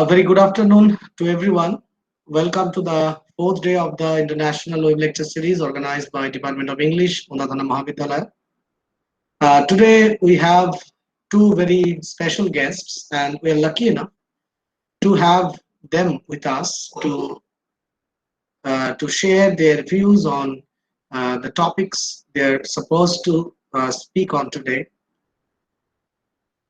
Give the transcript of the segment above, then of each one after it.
Very good afternoon to everyone. Welcome to the fourth day of the International Web Lecture Series organized by Department of English, Undadana Mahavidyalaya. Today we have two very special guests, and we are lucky enough to have them with us to share their views on the topics they're supposed to speak on today.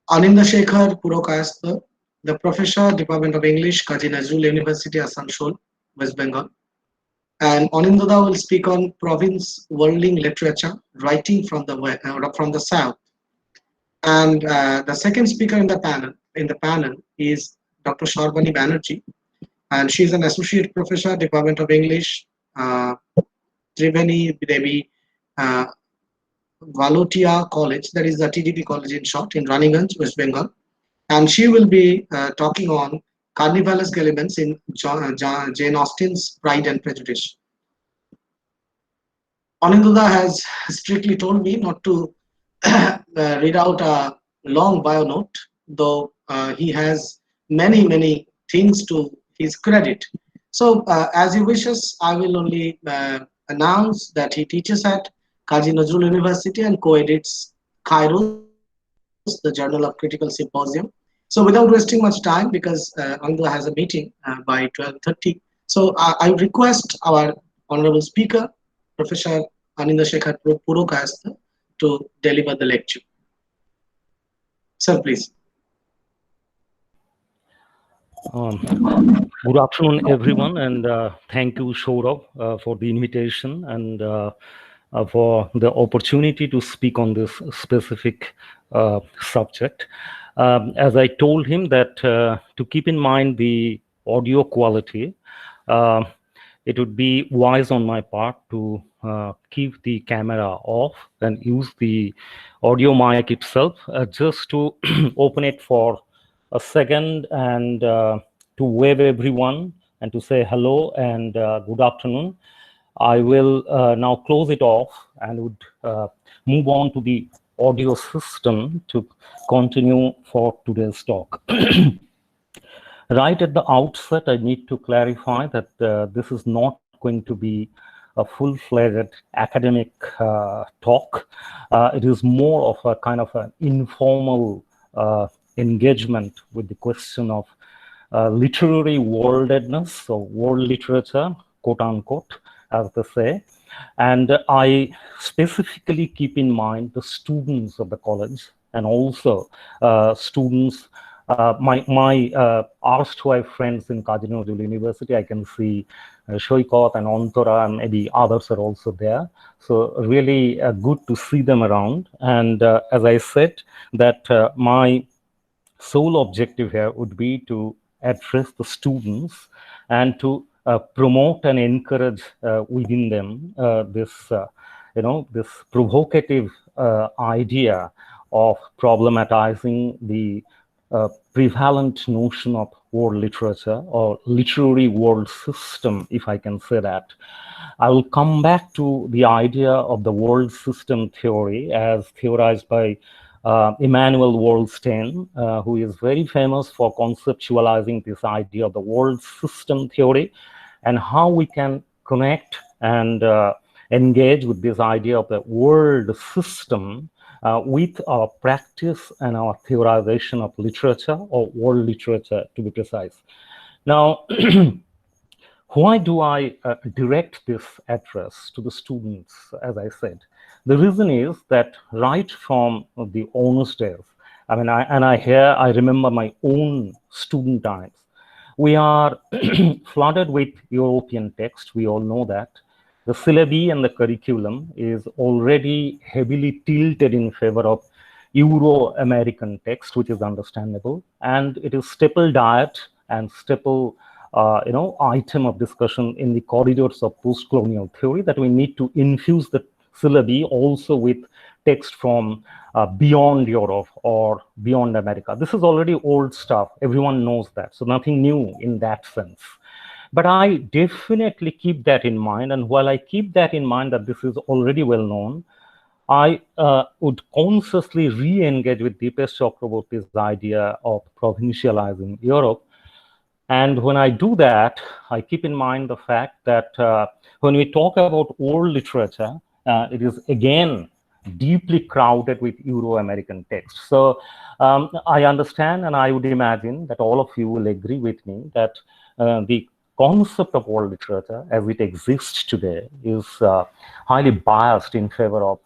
Aninda Shekhar Purokayastha, the Professor, Department of English, Kazi Nazrul University, Asansol, West Bengal. And Anindada will speak on province worldling literature, writing from the south. And the second speaker in the panel is Dr. Sharbani Banerjee, and she is an associate professor, Department of English, uh, Triveni Devi uh, Valotia College, that is the TDP College in short, in Raniganj, West Bengal. And she will be talking on carnivalesque elements in Jane Austen's Pride and Prejudice. Anindada has strictly told me not to read out a long bio note, though he has many things to his credit. So, as he wishes, I will only announce that he teaches at Kazi Nazrul University and co-edits Kairos, the Journal of Critical Symposium. So, without wasting much time, because Anindada has a meeting by 12:30, so I request our honorable speaker, Professor Aninda Shekhar Purokayastha, to deliver the lecture. Sir, please. Good afternoon, everyone, and thank you, Saurabh, for the invitation and for the opportunity to speak on this specific subject. As I told him that to keep in mind the audio quality, uh, it would be wise on my part to keep the camera off and use the audio mic itself just to open it for a second and to wave everyone and to say hello and good afternoon. I will now close it off and would move on to the audio system to continue for today's talk. Right at the outset, I need to clarify that this is not going to be a full-fledged academic talk. It is more of a kind of an informal engagement with the question of literary worldedness, or world literature, quote unquote, as they say. And I specifically keep in mind the students of the college and also students, my erstwhile friends in Kazi Nazrul University. I can see Shoikot and Antara and maybe others are also there. So really good to see them around. And as I said, that my sole objective here would be to address the students and to promote and encourage within them this provocative idea of problematizing the prevalent notion of world literature or literary world system, if I can say that. I will come back to the idea of the world system theory as theorized by Immanuel Wallerstein, who is very famous for conceptualizing this idea of the world system theory and how we can connect and engage with this idea of the world system with our practice and our theorization of literature, or world literature to be precise. Now, why do I direct this address to the students, as I said? The reason is that right from the honest days, I mean, I remember my own student times. We are flooded with European text. We all know that. The syllabi and the curriculum is already heavily tilted in favor of Euro-American text, which is understandable. And it is staple diet and staple item of discussion in the corridors of post-colonial theory, that we need to infuse the syllabi also with text from beyond Europe or beyond America. This is already old stuff. Everyone knows that. So nothing new in that sense. But I definitely keep that in mind. And while I keep that in mind that this is already well known, I would consciously re-engage with Deepesh Chakraborty's idea of provincializing Europe. And when I do that, I keep in mind the fact that when we talk about world literature, it is again deeply crowded with Euro-American texts. So I understand, and I would imagine that all of you will agree with me that the concept of world literature as it exists today is highly biased in favor of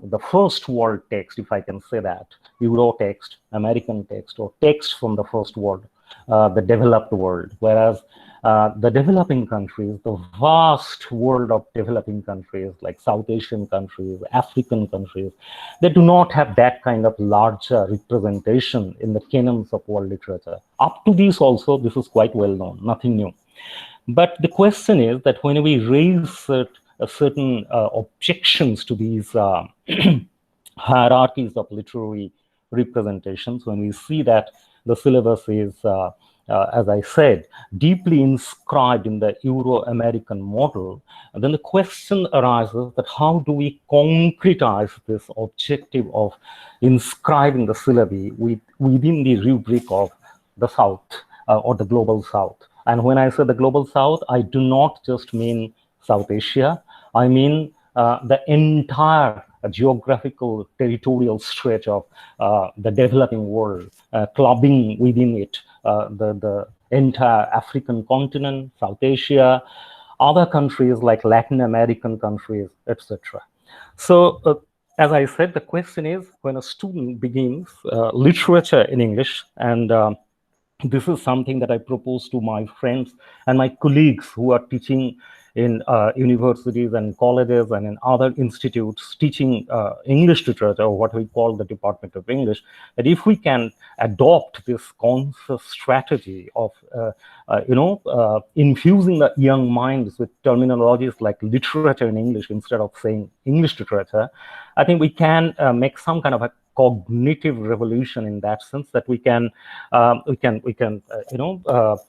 the first world text, if I can say that, Euro text, American text, or text from the first world, the developed world. Whereas the developing countries, the vast world of developing countries like South Asian countries, African countries, they do not have that kind of larger representation in the canons of world literature. Up to this also, this is quite well known, nothing new. But the question is that when we raise certain objections to these hierarchies of literary representations, when we see that the syllabus is, as I said, deeply inscribed in the Euro-American model, then the question arises that how do we concretize this objective of inscribing the syllabi within the rubric of the South or the global South? And when I say the global South, I do not just mean South Asia. I mean the entire geographical territorial stretch of the developing world, clubbing within it the entire African continent, South Asia, other countries like Latin American countries, etc. So, as I said, the question is when a student begins literature in English, and this is something that I propose to my friends and my colleagues who are teaching in universities and colleges and in other institutes teaching English literature, or what we call the Department of English, that if we can adopt this conscious strategy of infusing the young minds with terminologies like literature in English instead of saying English literature, I think we can make some kind of a cognitive revolution in that sense, that we can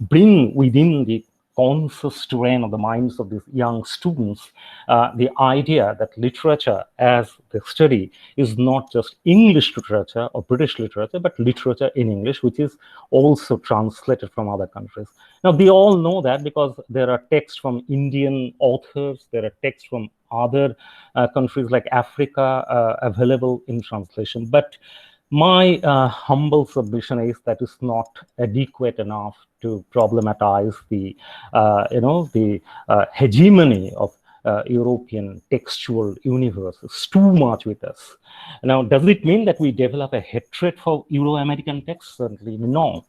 bring within the conscious terrain of the minds of these young students the idea that literature as the study is not just English literature or British literature, but literature in English, which is also translated from other countries. Now, they all know that because there are texts from Indian authors, there are texts from other countries like Africa available in translation. But my humble submission is that it's not adequate enough to problematize the hegemony of European textual universe. It's too much with us. Now, does it mean that we develop a hatred for Euro-American texts? Certainly no.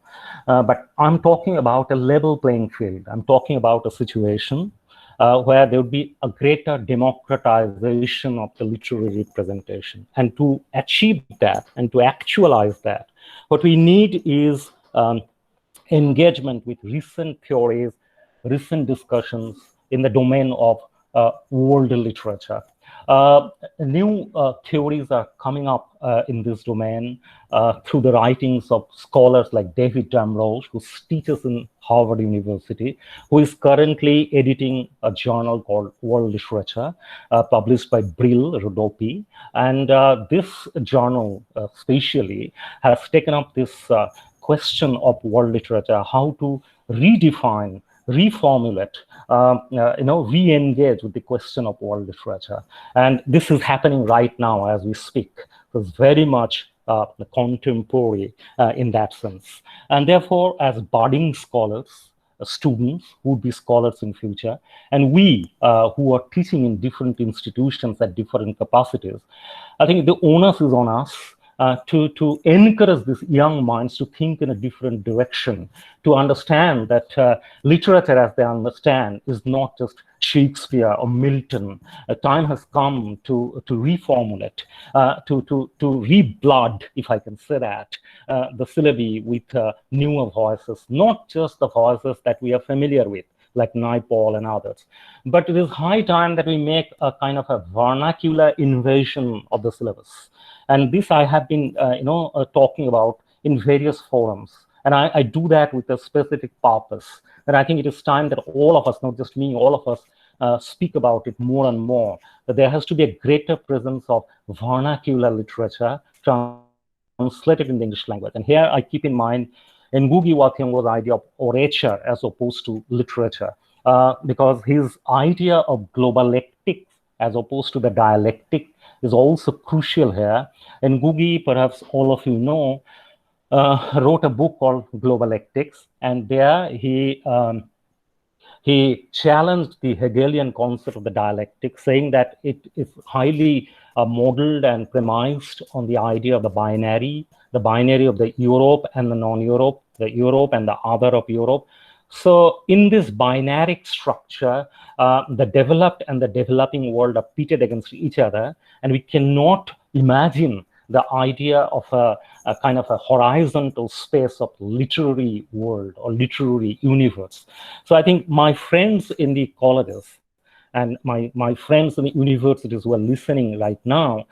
But I'm talking about a level playing field. I'm talking about a situation where there would be a greater democratization of the literary representation. And to achieve that and to actualize that, what we need is engagement with recent theories, recent discussions in the domain of world literature. New theories are coming up in this domain through the writings of scholars like David Damrosch, who teaches in Harvard University, who is currently editing a journal called World Literature, published by Brill Rodopi. And this journal, especially, has taken up this question of world literature, how to redefine, reformulate, re-engage with the question of world literature. And this is happening right now as we speak. It's very much contemporary in that sense. And therefore, as budding scholars, students who would be scholars in future, and we who are teaching in different institutions at different capacities, I think the onus is on us to encourage these young minds to think in a different direction, to understand that literature as they understand is not just Shakespeare or Milton. Time has come to reformulate, to reblood, if I can say that, the syllabi with newer voices, not just the voices that we are familiar with, like Naipaul and others. But it is high time that we make a kind of a vernacular invasion of the syllabus. And this I have been, talking about in various forums. And I do that with a specific purpose. And I think it is time that all of us, not just me, all of us speak about it more and more. That there has to be a greater presence of vernacular literature translated in the English language. And here I keep in mind Ngugi wa Thiong'o's idea of orature as opposed to literature, because his idea of globalectics as opposed to the dialectic is also crucial here. And Ngugi, perhaps all of you know, wrote a book called Globalectics, and there he challenged the Hegelian concept of the dialectic, saying that it is highly modeled and premised on the idea of the binary of the Europe and the non-Europe, the Europe and the other of Europe. So in this binary structure, the developed and the developing world are pitted against each other, and we cannot imagine the idea of a kind of a horizontal space of literary world or literary universe. So I think my friends in the colleges and my friends in the universities who are listening right now,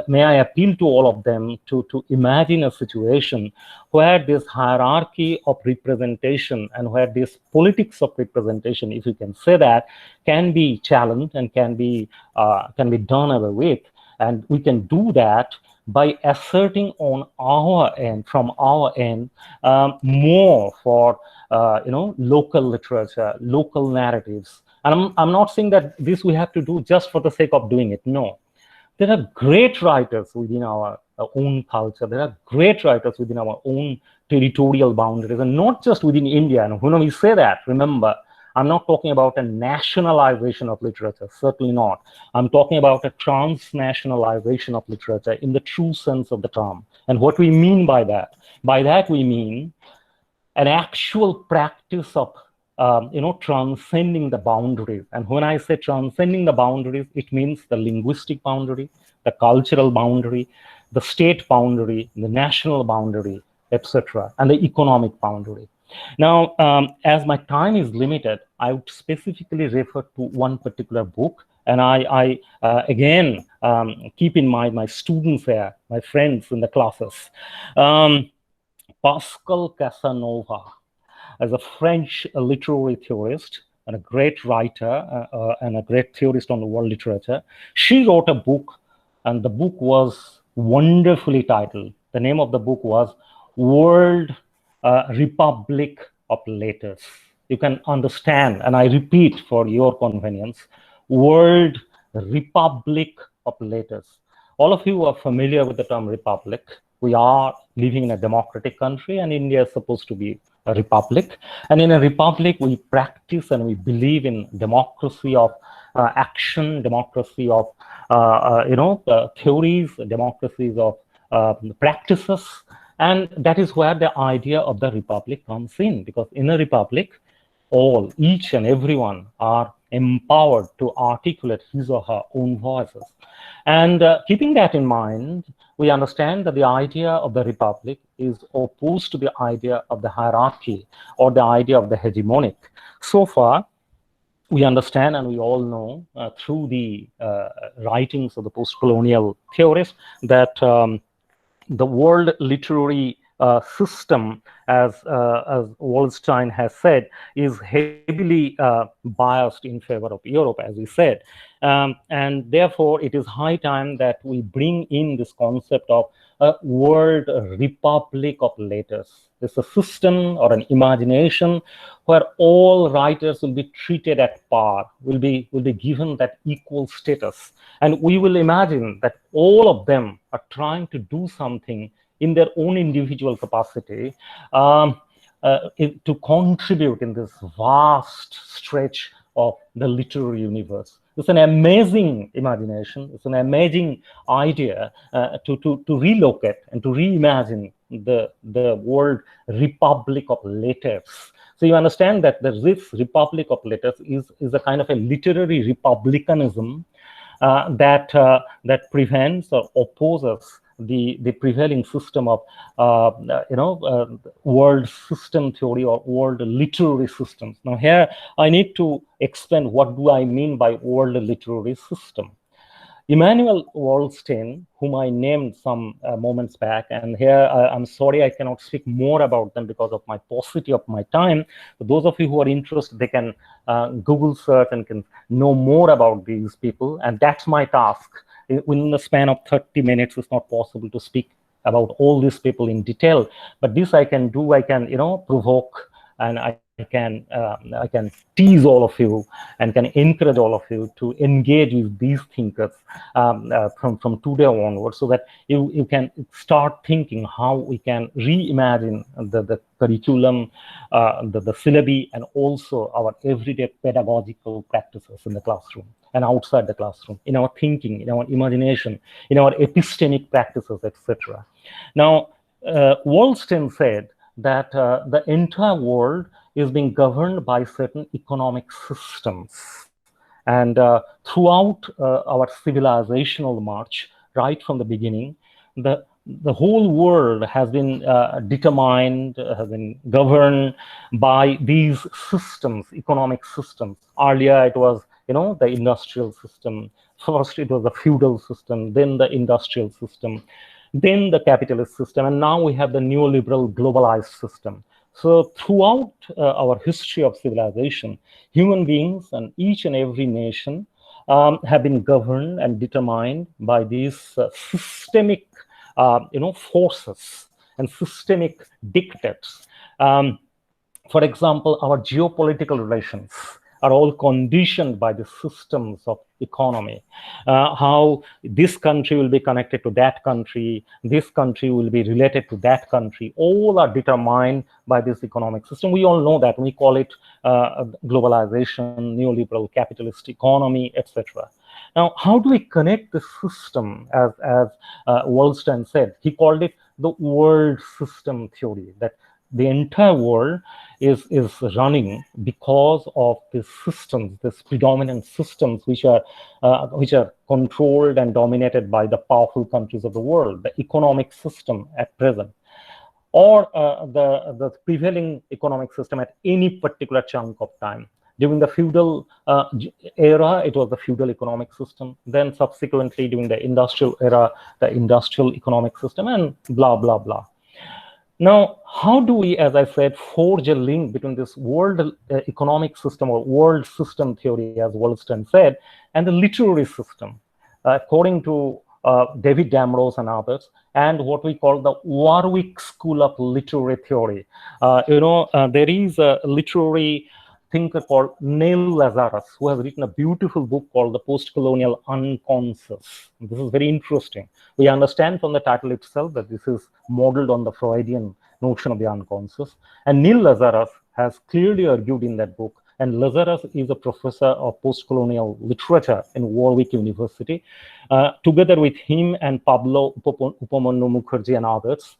may I appeal to all of them to imagine a situation where this hierarchy of representation and where this politics of representation, if you can say that, can be challenged and can be done away with. And we can do that by asserting on our end, from our end, more for local literature, local narratives. And I'm not saying that this we have to do just for the sake of doing it. No, there are great writers within our own culture. There are great writers within our own territorial boundaries, and not just within India. And when we say that, remember, I'm not talking about a nationalization of literature, certainly not. I'm talking about a transnationalization of literature in the true sense of the term. And what we mean by that we mean an actual practice of transcending the boundaries. And when I say transcending the boundaries, it means the linguistic boundary, the cultural boundary, the state boundary, the national boundary, etc., and the economic boundary. Now, as my time is limited, I would specifically refer to one particular book, and I again keep in mind my students here, my friends in the classes. Pascal Casanova, as a French literary theorist and a great writer and a great theorist on the world literature. She wrote a book, and the book was wonderfully titled. The name of the book was World Republic of Letters. You can understand, and I repeat for your convenience, World Republic of Letters. All of you are familiar with the term republic. We are living in a democratic country, and India is supposed to be a republic. And in a republic, we practice and we believe in democracy of action, democracy of theories, democracies of practices. And that is where the idea of the republic comes in, because in a republic, each and everyone are empowered to articulate his or her own voices. And keeping that in mind, we understand that the idea of the republic is opposed to the idea of the hierarchy or the idea of the hegemonic. So far, we understand and we all know through the writings of the post-colonial theorists that the world literary system, as Wallstein has said, is heavily biased in favor of Europe, as we said. And therefore, it is high time that we bring in this concept of a world republic of letters. It's a system or an imagination where all writers will be treated at par, will be given that equal status. And we will imagine that all of them are trying to do something in their own individual capacity to contribute in this vast stretch of the literary universe. It's an amazing imagination. It's an amazing idea to relocate and to reimagine the world republic of letters. So you understand that this republic of letters is a kind of a literary republicanism that prevents or opposes the prevailing system of world system theory or world literary systems. Now here I need to explain what do I mean by world literary system. Immanuel Wallstein, whom I named some moments back, and here I'm sorry I cannot speak more about them because of my paucity of my time. But those of you who are interested, they can Google search and can know more about these people, and that's my task. Within the span of 30 minutes, it's not possible to speak about all these people in detail, but this I can do. I can, provoke, and I can tease all of you and can encourage all of you to engage with these thinkers from today onwards, so that you can start thinking how we can reimagine the curriculum, the syllabi, and also our everyday pedagogical practices in the classroom and outside the classroom, in our thinking, in our imagination, in our epistemic practices, etc. Now, Wallstein said that the entire world is being governed by certain economic systems. And throughout our civilizational march, right from the beginning, the whole world has been determined, has been governed by these systems, economic systems. Earlier, it was, the industrial system. First, it was the feudal system, then the industrial system, then the capitalist system, and now we have the neoliberal globalized system. So throughout our history of civilization, human beings and each and every nation have been governed and determined by these systemic, forces and systemic dictates. For example, our geopolitical relations are all conditioned by the systems of economy. How this country will be connected to that country, this country will be related to that country, all are determined by this economic system. We all know that. We call it globalization, neoliberal capitalist economy, etc. Now, how do we connect the system, as Wollstonecraft said? He called it the world system theory, that the entire world is running because of these systems, these predominant systems, which are controlled and dominated by the powerful countries of the world, the economic system at present, or the prevailing economic system at any particular chunk of time. During the feudal era, it was the feudal economic system. Then subsequently, during the industrial era, the industrial economic system, and blah, blah, blah. Now, how do we, as I said, forge a link between this world economic system or world system theory, as Wollstonecraft said, and the literary system, according to David Damrose and others, and what we call the Warwick School of Literary Theory. There is a literary thinker called Neil Lazarus, who has written a beautiful book called The Post-Colonial Unconscious. This is very interesting. We understand from the title itself that this is modeled on the Freudian notion of the unconscious. And Neil Lazarus has clearly argued in that book, and Lazarus is a professor of post-colonial literature in Warwick University. Together with him and Pablo Upamanyu Mukherjee and others,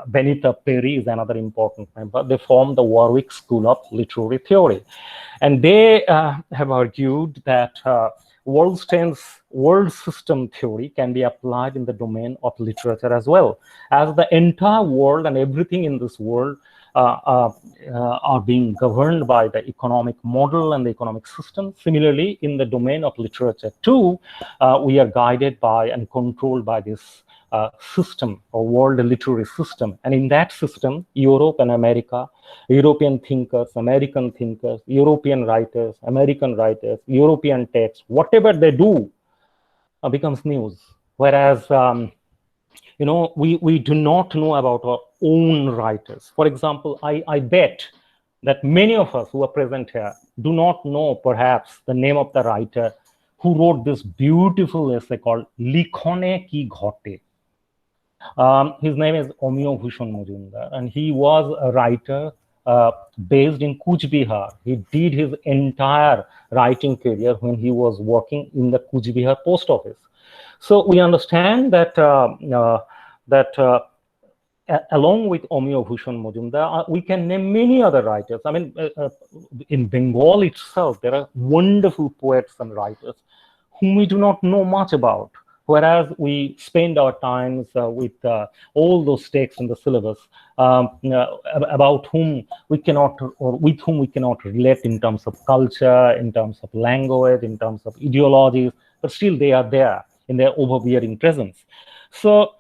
Benita Perry is another important member. They formed the Warwick School of Literary Theory. And they have argued that Wollstonecraft's world system theory can be applied in the domain of literature as well, as the entire world and everything in this world are being governed by the economic model and the economic system. Similarly, in the domain of literature too, we are guided by and controlled by this system or world literary system. And in that system, Europe and America, European thinkers, American thinkers, European writers, American writers, European texts, whatever they do becomes news. Whereas, we do not know about our own writers. For example, I bet that many of us who are present here do not know perhaps the name of the writer who wrote this beautiful essay called Likhone Ki Ghote. His name is Omio Bhushan Majumdar, and he was a writer based in Kuch Bihar. He did his entire writing career when he was working in the Kuch Bihar post office. So we understand that along with Omio Bhushan Majumdar, we can name many other writers. I mean, in Bengal itself, there are wonderful poets and writers whom we do not know much about. Whereas we spend our times with all those texts in the syllabus about whom we cannot, or with whom we cannot relate in terms of culture, in terms of language, in terms of ideologies, but still they are there in their overbearing presence. So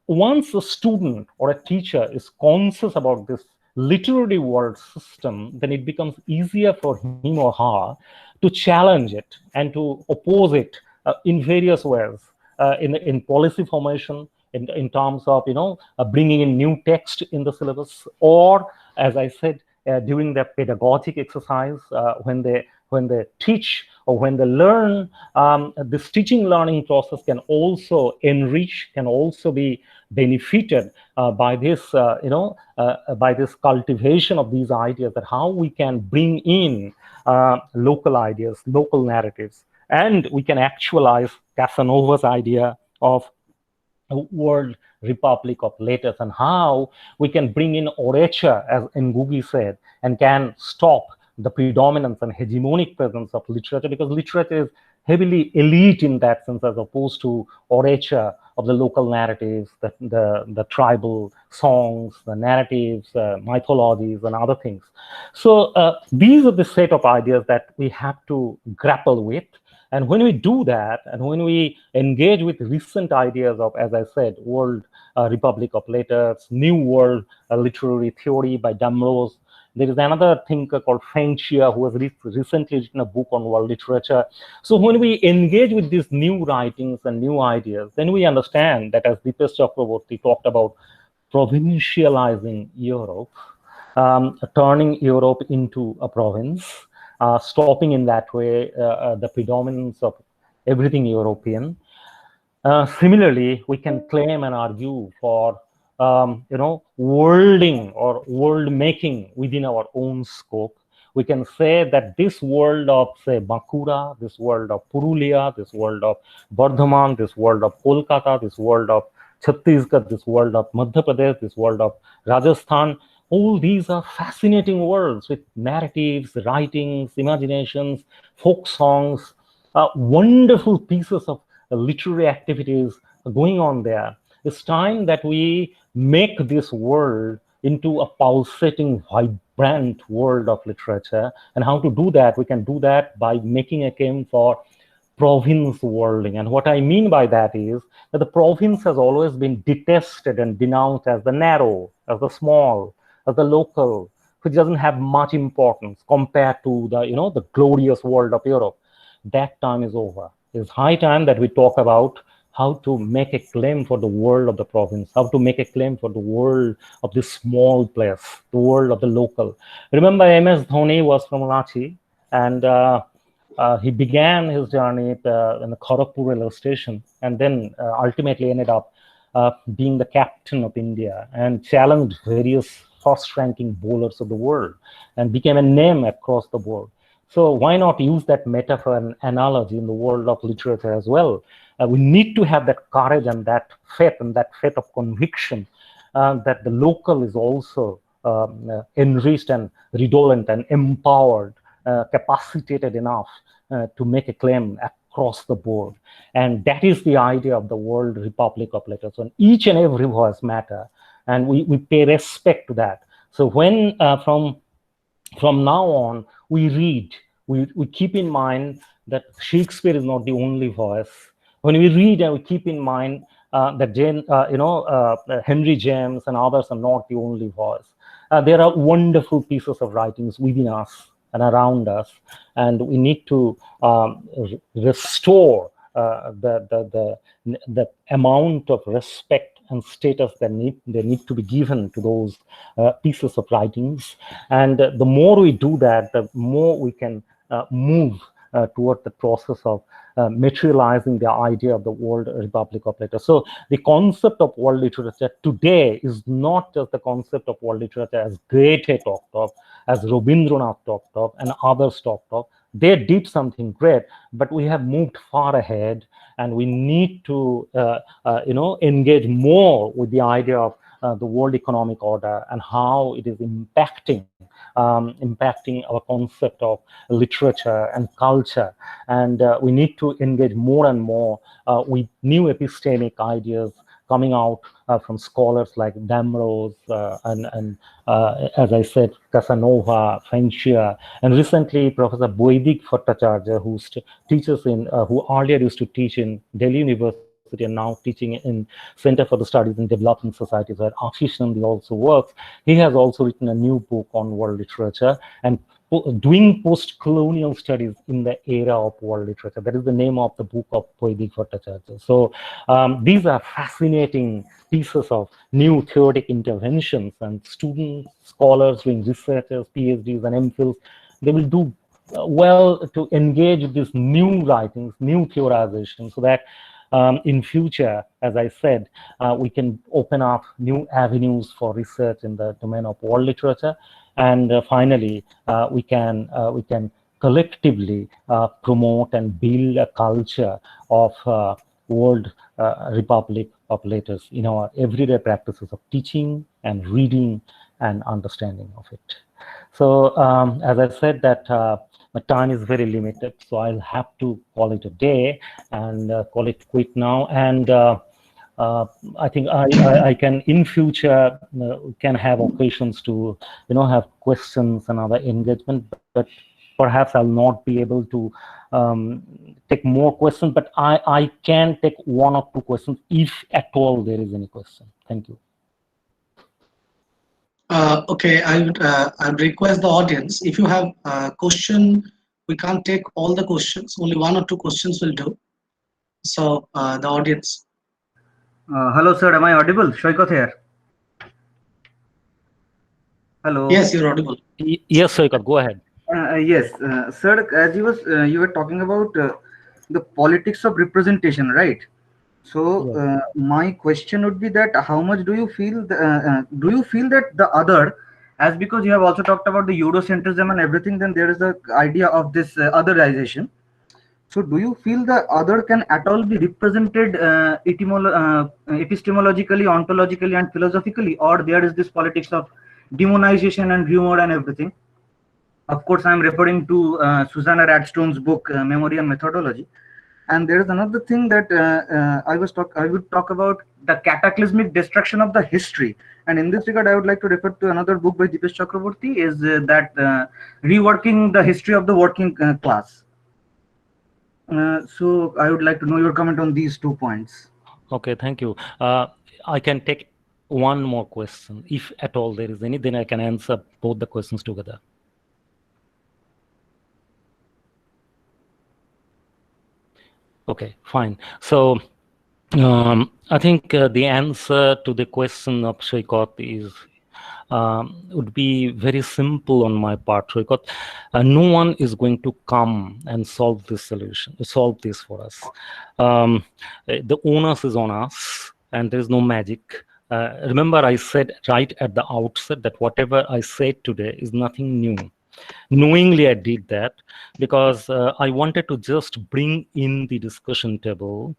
once a student or a teacher is conscious about this literary world system, then it becomes easier for him or her to challenge it and to oppose it in various ways. In policy formation, in terms of bringing in new text in the syllabus, or as I said, during their pedagogic exercise, when they teach or when they learn, this teaching learning process can also enrich, can also be benefited by this by this cultivation of these ideas, that how we can bring in local ideas, local narratives. And we can actualize Casanova's idea of world republic of letters, and how we can bring in orature, as Ngugi said, and can stop the predominance and hegemonic presence of literature, because literature is heavily elite in that sense, as opposed to orature of the local narratives, the tribal songs, the narratives, mythologies, and other things. So these are the set of ideas that we have to grapple with. And when we do that, and when we engage with recent ideas of, as I said, World Republic of Letters, New World Literary Theory by Damrose, there is another thinker called Feng Xia who has recently written a book on world literature. So when we engage with these new writings and new ideas, then we understand that, as Dipesh Chakraborty talked about, provincializing Europe, turning Europe into a province, stopping in that way the predominance of everything European. Similarly, we can claim and argue for worlding or world making within our own scope. We can say that this world of, say, Bankura, this world of Purulia, this world of Bardhaman, this world of Kolkata, this world of Chhattisgarh, this world of Madhya Pradesh, this world of Rajasthan, all these are fascinating worlds with narratives, writings, imaginations, folk songs, wonderful pieces of literary activities going on there. It's time that we make this world into a pulsating, vibrant world of literature. And how to do that? We can do that by making a claim for province worlding. And what I mean by that is that the province has always been detested and denounced as the narrow, as the small, as the local, which doesn't have much importance compared to the glorious world of Europe. That time is over. It's high time that we talk about how to make a claim for the world of the province, how to make a claim for the world of this small place, the world of the local. Remember, MS Dhoni was from Ranchi, and he began his journey in the Kharagpur railway station, and then ultimately ended up being the captain of India and challenged various first-ranking bowlers of the world and became a name across the board. So why not use that metaphor and analogy in the world of literature as well? We need to have that courage and that faith of conviction that the local is also enriched and redolent and empowered, capacitated enough to make a claim across the board. And that is the idea of the World Republic of Letters. And each and every voice matter, and we pay respect to that. So when from now on, we read, we keep in mind that Shakespeare is not the only voice. When we read, and we keep in mind that Henry James and others are not the only voice. There are wonderful pieces of writings within us and around us, and we need to restore the amount of respect and status that need to be given to those pieces of writings. And the more we do that, the more we can move toward the process of materializing the idea of the World Republic of Letters. So the concept of world literature today is not just the concept of world literature as Goethe talked of, as Rabindranath talked of, and others talked of. They did something great, but we have moved far ahead, and we need to engage more with the idea of the world economic order and how it is impacting our concept of literature and culture. And we need to engage more and more with new epistemic ideas coming out from scholars like Damrose and as I said, Casanova, Feng Xia, and recently Professor Boidik Bhattacharya, who teaches in, who earlier used to teach in Delhi University and now teaching in Center for the Studies in Developing Societies, where Ashish Nandi also works. He has also written a new book on world literature and doing post-colonial studies in the era of world literature. That is the name of the book of Boidik Bhattacharya. So these are fascinating pieces of new theoretic interventions, and students, scholars doing researchers, PhDs and MPhils, they will do well to engage with these new writings, new theorization, so that in future, as I said, we can open up new avenues for research in the domain of world literature. And finally, we can collectively promote and build a culture of world republic of letters in our everyday practices of teaching and reading and understanding of it. So as I said that my time is very limited, so I'll have to call it a day and call it quit now. And I think I can in future can have occasions to have questions and other engagement, but perhaps I'll not be able to take more questions, but I can take one or two questions if at all there is any question. Thank you. Okay, I would request the audience, if you have a question, we can't take all the questions, only one or two questions will do. So the audience. Hello, sir. Am I audible? Shoykot here. Hello. Yes, you're audible. Yes, Soikat, go ahead. Yes, sir. As you were talking about the politics of representation, right? So my question would be that how much do you feel that the other, as because you have also talked about the Eurocentrism and everything, then there is the idea of this otherization. So do you feel the other can at all be represented epistemologically, ontologically, and philosophically, or there is this politics of demonization and rumor and everything? Of course, I'm referring to Susanna Radstone's book, Memory and Methodology. And there is another thing that I would talk about the cataclysmic destruction of the history. And in this regard, I would like to refer to another book by Dipesh Chakraborty, is that reworking the history of the working class. So I would like to know your comment on these 2 points. Okay, thank you. I can take one more question. If at all there is any, then I can answer both the questions together. Okay, fine. So I think the answer to the question of Shoykot is would be very simple on my part, Shoykot. No one is going to come and solve this for us. The onus is on us, and there is no magic. Remember, I said right at the outset that whatever I said today is nothing new. Knowingly I did that because I wanted to just bring in the discussion table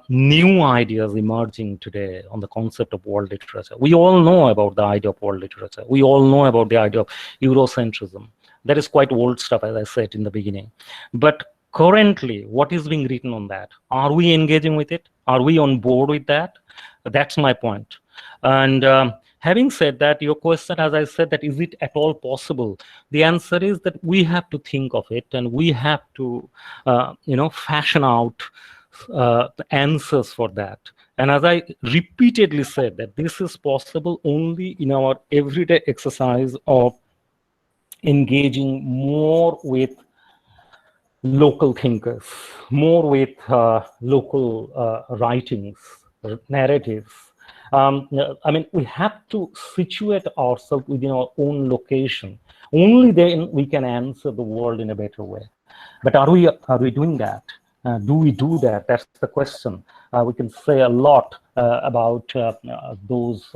new ideas emerging today on the concept of world literature. We all know about the idea of world literature. We all know about the idea of Eurocentrism. That is quite old stuff, as I said in the beginning. But currently, what is being written on that? Are we engaging with it? Are we on board with that? That's my point. And having said that, your question, as I said, that is it at all possible? The answer is that we have to think of it, and we have to, fashion out the answers for that. And as I repeatedly said, that this is possible only in our everyday exercise of engaging more with local thinkers, more with local writings, narratives. I mean, we have to situate ourselves within our own location. Only then we can answer the world in a better way. But are we doing that? Do we do that? That's the question. We can say a lot about those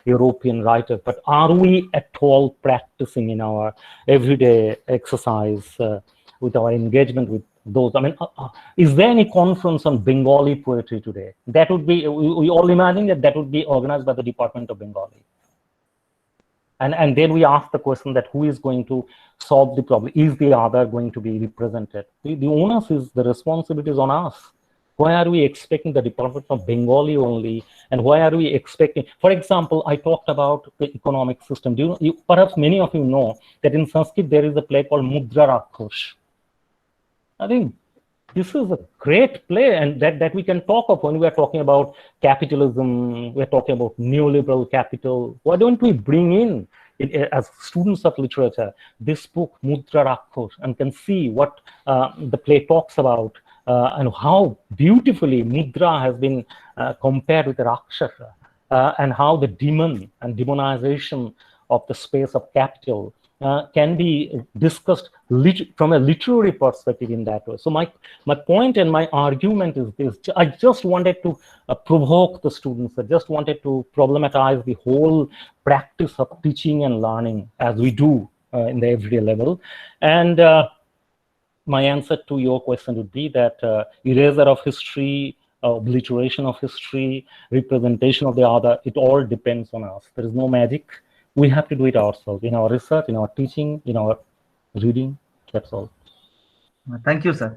European writers, but are we at all practicing in our everyday exercise with our engagement with those? I mean, is there any conference on Bengali poetry today? That would be, we all imagine that would be organized by the Department of Bengali. And then we ask the question that who is going to solve the problem? Is the other going to be represented? The onus is, the responsibility is on us. Why are we expecting the Department of Bengali only? And why are we expecting, for example, I talked about the economic system. Do you perhaps many of you know that in Sanskrit there is a play called Mudra Rakhosh. I think this is a great play, and that we can talk of when we are talking about capitalism, we're talking about neoliberal capital. Why don't we bring in, as students of literature, this book, Mudra Rakhosh, and can see what the play talks about, and how beautifully Mudra has been compared with the Rakshasa, and how the demon and demonization of the space of capital can be discussed from a literary perspective in that way. So my point and my argument is this. I just wanted to provoke the students. I just wanted to problematize the whole practice of teaching and learning as we do in the everyday level. And my answer to your question would be that erasure of history obliteration of history, representation of the other. It all depends on us. There is no magic. We have to do it ourselves in our research, in our teaching, in our reading. That's all. Thank you, sir.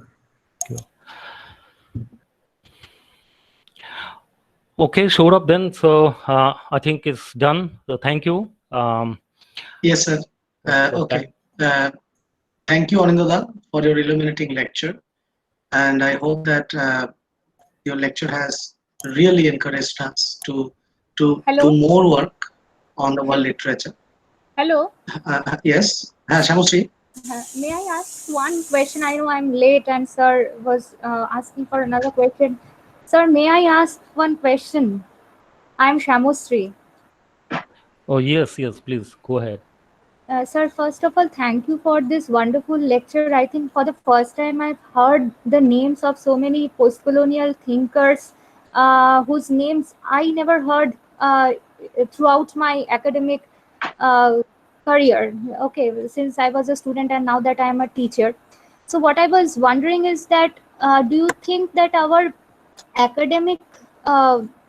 Okay, Saurabh then. So I think it's done. So thank you. Yes, sir. Okay. Thank you, Anindada, for your illuminating lecture. And I hope that your lecture has really encouraged us to do Hello. more work on the world literature. Hello. Yes, Shamosri. May I ask one question? I know I'm late and sir was asking for another question. Sir, may I ask one question? I'm Shamosri. Oh, yes, please go ahead. Sir, first of all, thank you for this wonderful lecture. I think for the first time I've heard the names of so many post-colonial thinkers whose names I never heard throughout my academic uh, career. Okay, since I was a student and now that I am a teacher. So what I was wondering is that do you think that our academic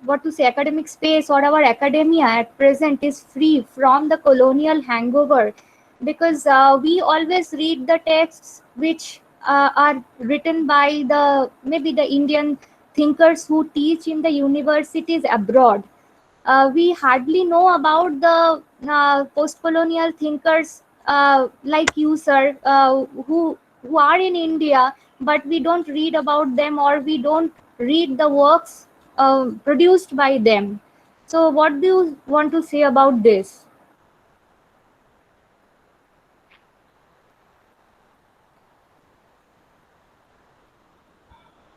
what to say academic space or our academia at present is free from the colonial hangover, because we always read the texts which are written by the maybe the Indian thinkers who teach in the universities abroad. We hardly know about the post-colonial thinkers like you, sir, who are in India, but we don't read about them or we don't read the works produced by them. So, what do you want to say about this?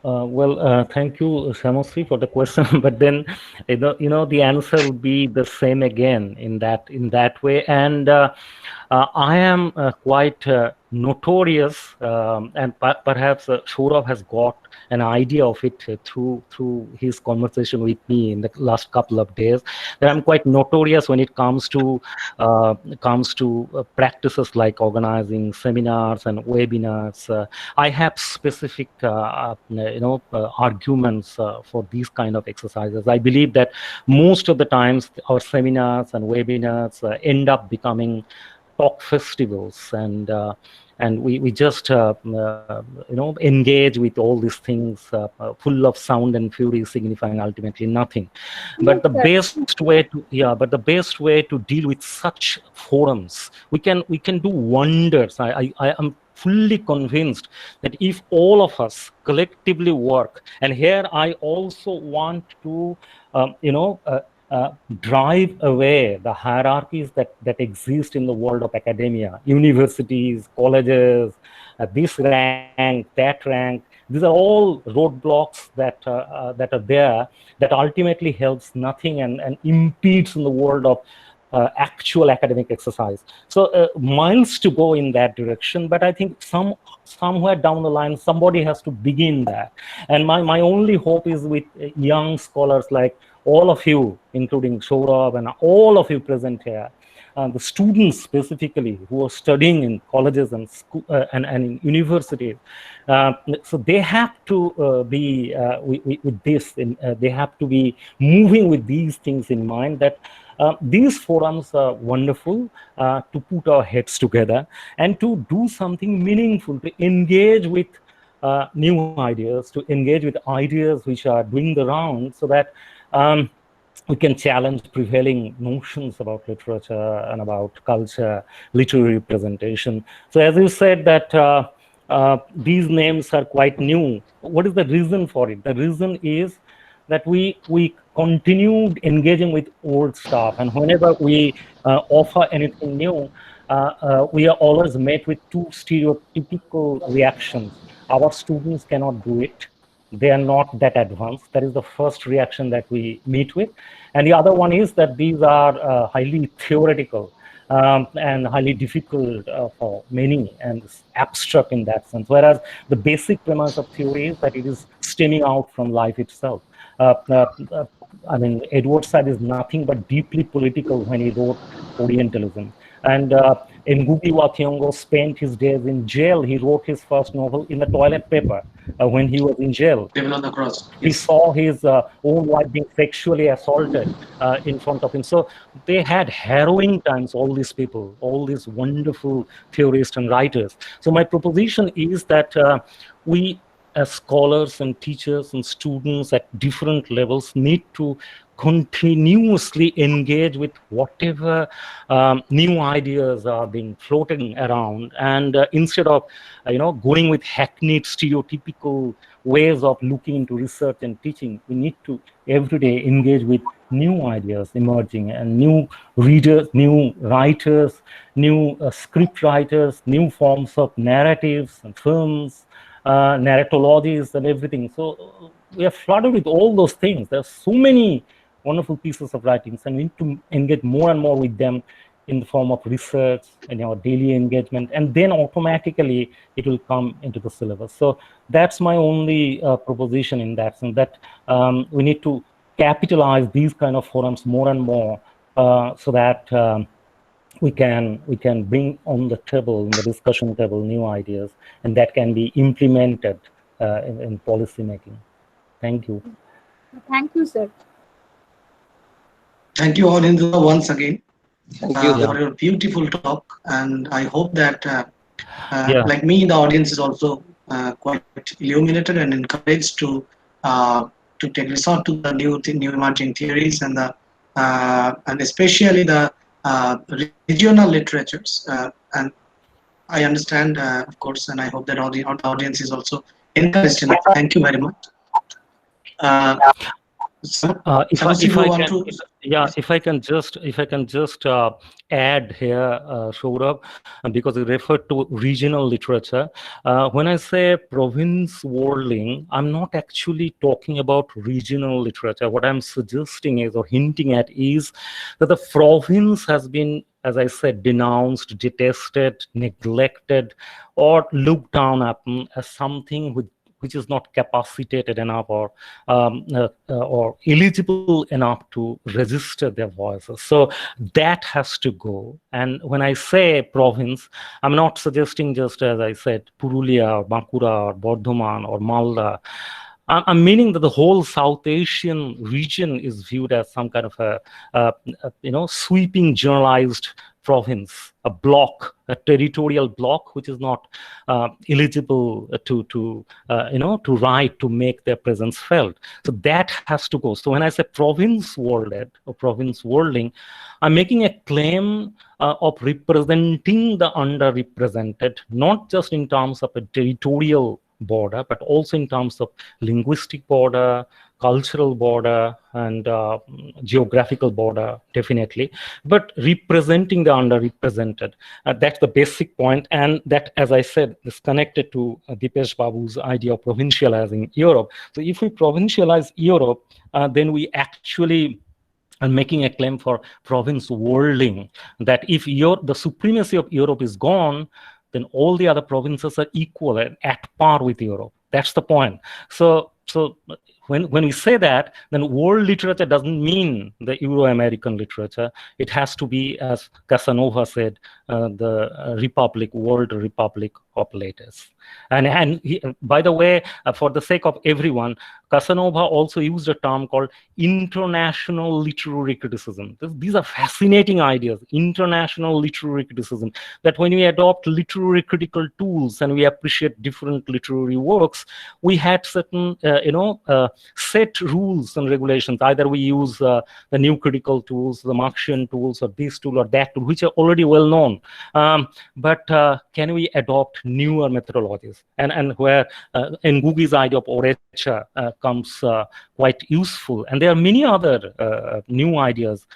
Thank you, Samosri, for the question. But then, the answer would be the same again in that way. And I am quite notorious, and perhaps Saurabh has got an idea of it through his conversation with me in the last couple of days. That I'm quite notorious when it comes to practices like organizing seminars and webinars. I have specific arguments for these kind of exercises. I believe that most of the times our seminars and webinars end up becoming talk festivals, and we just engage with all these things full of sound and fury, signifying ultimately nothing. Yes, But the sir. best way to deal with such forums, we can do wonders. I am fully convinced that if all of us collectively work, and here I also want to drive away the hierarchies that exist in the world of academia, universities, colleges, this rank, that rank. These are all roadblocks that are there, that ultimately helps nothing and impedes in the world of actual academic exercise. So miles to go in that direction, but I think somewhere down the line somebody has to begin that. And my only hope is with young scholars like all of you, including Saurabh and all of you present here, the students specifically who are studying in colleges and and in universities. So they have to be with this, they have to be moving with these things in mind, that these forums are wonderful to put our heads together and to do something meaningful, to engage with new ideas, to engage with ideas which are doing the round, so that we can challenge prevailing notions about literature and about culture, literary representation. So as you said that these names are quite new. What is the reason for it? The reason is that we continued engaging with old stuff, and whenever we offer anything new, we are always met with two stereotypical reactions. Our students cannot do it. They are not that advanced. That is the first reaction that we meet with. And the other one is that these are highly theoretical and highly difficult for many, and abstract in that sense. Whereas the basic premise of theory is that it is stemming out from life itself. Uh, uh, uh, I mean, Edward Said is nothing but deeply political when he wrote Orientalism. And Ngugi wa Thiong'o spent his days in jail. He wrote his first novel in the toilet paper. when he was in jail. Devil on the cross. He Yes. saw his own wife being sexually assaulted in front of him. So they had harrowing times, all these people, all these wonderful theorists and writers. So my proposition is that we, as scholars and teachers and students at different levels, need to continuously engage with whatever new ideas are being floating around, and instead of going with hackneyed stereotypical ways of looking into research and teaching, we need to every day engage with new ideas emerging, and new readers, new writers, new script writers, new forms of narratives and films, narratologies and everything. So we are flooded with all those things. There are so many wonderful pieces of writings, and we need to engage more and more with them in the form of research and our daily engagement, and then automatically it will come into the syllabus. So that's my only proposition in that sense, that we need to capitalize these kind of forums more and more, so that we can bring on the table, in the discussion table, new ideas, and that can be implemented in policy making. Thank you. Thank you, sir. Thank you all, Indra, once again. Thank you. For your beautiful talk, and I hope that, Yeah. like me, the audience is also quite illuminated and encouraged to take resort to the new emerging theories, and the and especially the regional literatures. And I understand, of course, and I hope that all the audience is also encouraged in it. Thank you very much. If I can just add here, Saurabh, because you referred to regional literature. When I say province worldling, I'm not actually talking about regional literature. What I'm suggesting is, or hinting at, is that the province has been, as I said, denounced, detested, neglected, or looked down upon as something which is not capacitated enough or eligible enough to register their voices. So that has to go. And when I say province, I'm not suggesting just, as I said, Purulia or Bankura or Bardhaman or Malda. I'm meaning that the whole South Asian region is viewed as some kind of a sweeping generalized province, a block, a territorial block, which is not eligible to write, to make their presence felt. So that has to go. So when I say province worlded or province worlding, I'm making a claim of representing the underrepresented, not just in terms of a territorial border, but also in terms of linguistic border, cultural border, and geographical border, definitely, but representing the underrepresented. That's the basic point, and that, as I said, is connected to Dipesh Babu's idea of provincializing Europe. So if we provincialize Europe, then we actually are making a claim for province worlding, that if the supremacy of Europe is gone, then all the other provinces are equal and at par with Europe. That's the point. So when we say that, then world literature doesn't mean the Euro-American literature. It has to be, as Casanova said, the republic, world republic of letters. And by the way, for the sake of everyone, Casanova also used a term called international literary criticism. These are fascinating ideas, international literary criticism, that when we adopt literary critical tools and we appreciate different literary works, we had certain, set rules and regulations. Either we use the new critical tools, the Marxian tools, or this tool or that tool, which are already well known. But can we adopt newer methodologies? And where Ngugi's idea of orature comes quite useful. And there are many other new ideas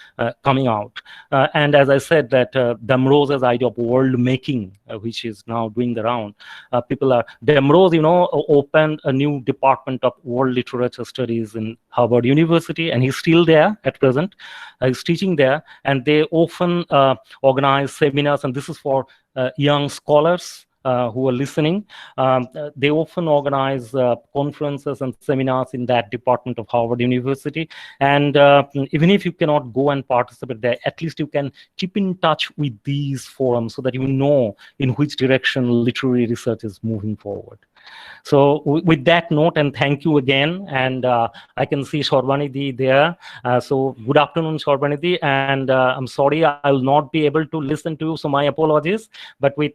coming out. And as I said, that Damrose's idea of world making, which is now doing the round. Damrose, opened a new department of world literature studies in Harvard University, and he's still there at present. He's teaching there, and they often organize seminars, and this is for young scholars who are listening. They often organize conferences and seminars in that department of Harvard University. And even if you cannot go and participate there, at least you can keep in touch with these forums so that you know in which direction literary research is moving forward. So with that note, and thank you again. And I can see Shorbanidhi there. So good afternoon, Shorbanidhi. And I'm sorry I will not be able to listen to you, so my apologies. But with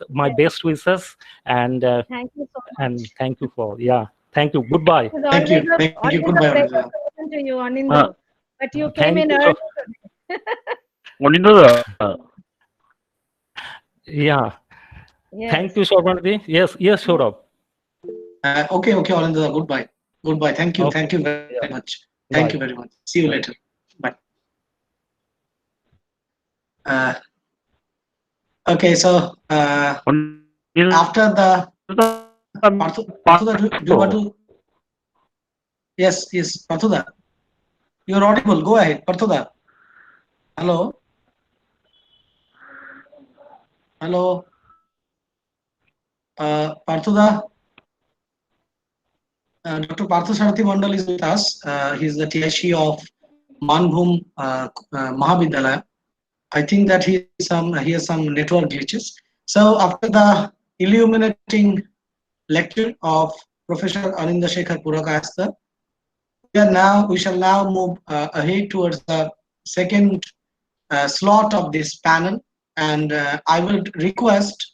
my best wishes, and Thank you so much. and thank you for thank you. Goodbye. It's Thank you. always Thank you. a Goodbye, pleasure Anindya. to listen to you, Anindo. But you came Thank in you. early today. Anindo, Yeah. Yes. Thank you, Shorbanidhi. Yes, Saurabh. Okay, Anindya. Goodbye. Goodbye. Thank you. Okay. Thank you very Yeah. much. Thank you Bye. very much. See you Bye. later. Bye. Uh, okay, so after the Parthuda, do you want to? Yes, Parthuda. You're audible. Go ahead, Parthuda. Hello. Hello. Parthuda. Dr. Parthasarathi Mandal is with us. He's the TIC of Manbhum Mahavidyalaya. I think that he has some network glitches. So after the illuminating lecture of Professor Aninda Shekhar Purakasta, we shall now move ahead towards the second slot of this panel, and I will request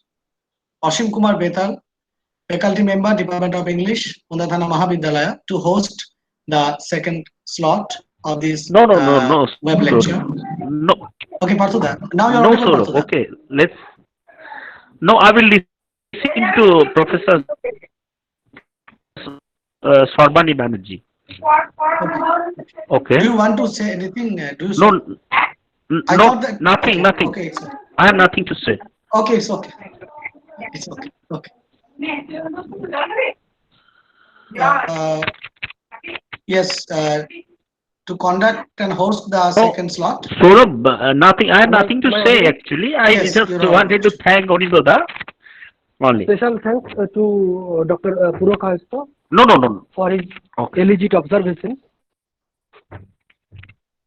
Ashim Kumar Betal, faculty member, Department of English, Undathana Mahavidyalaya, to host the second slot of this no, web lecture. no, Okay, Parthuda. Now you're no, audible, Saurabh. Parthuda. Okay, let's. No, I will listen to Professor Sarbani Banerjee. Okay. Do you want to say anything? No, I no, thought that. nothing, Okay, nothing. okay, it's okay. I have nothing to say. Okay, it's okay. It's okay. Okay. Yes. To conduct and host the second slot. Saurabh, nothing. I have nothing to say actually. I Yes, just you're wanted to thank Anindo only. Special thanks to Dr. Purakasta No. for his Okay. elegant observations.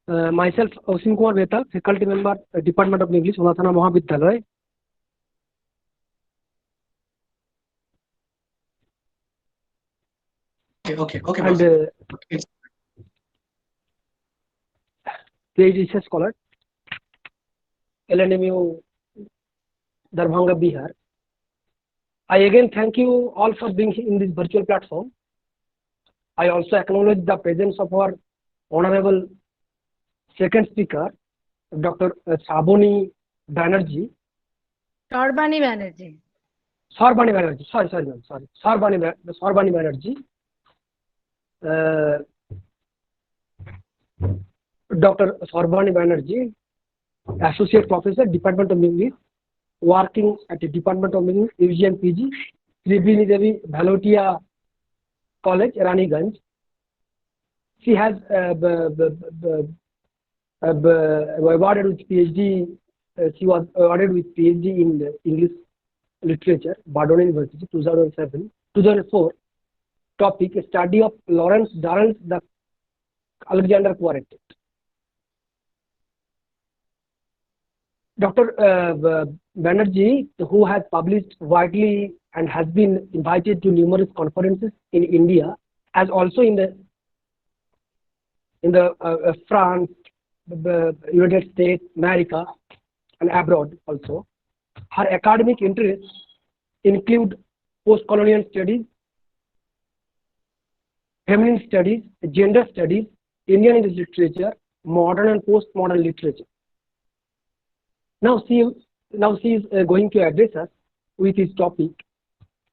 Myself, Ashim Kumar Betal, faculty member, Department of English, Undathana Mahavidyalaya. Okay. And It's PhD research scholar, LNMU, Darbhanga, Bihar. I again thank you all for being in this virtual platform. I also acknowledge the presence of our honorable second speaker, Dr. Sarbani Banerjee. Sharbani Banerjee. Sarbani Banerjee. Sorry. Sarbani Banerjee. Dr. Sarbani Banerjee, Associate Professor, Department of English, working at the Department of English, UG and PG, Sribini Devi Bhalotia College, Raniganj. She has awarded with PhD. She was awarded with PhD in English Literature, Badon University, 2004. Topic: Study of Lawrence Durrell's The Alexander Quartet. Dr. Banerjee, who has published widely and has been invited to numerous conferences in India, as also in the France, the United States, America, and abroad also. Her academic interests include post-colonial studies, feminine studies, gender studies, Indian English literature, modern and post-modern literature. Now she is going to address us with his topic,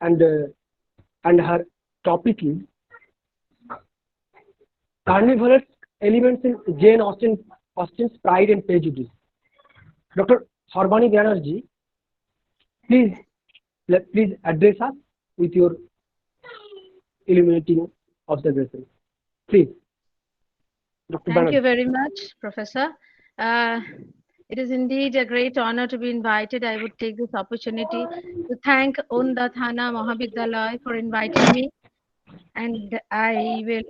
and her topic is carnivorous elements in Jane Austen's Pride and Prejudice. Dr. Sarbani Banerjee, please address us with your illuminating observations. Please, Dr. Thank Banerjee. you very much, Professor. It is indeed a great honor to be invited. I would take this opportunity to thank Undathana Mahavidyalaya for inviting me, and I will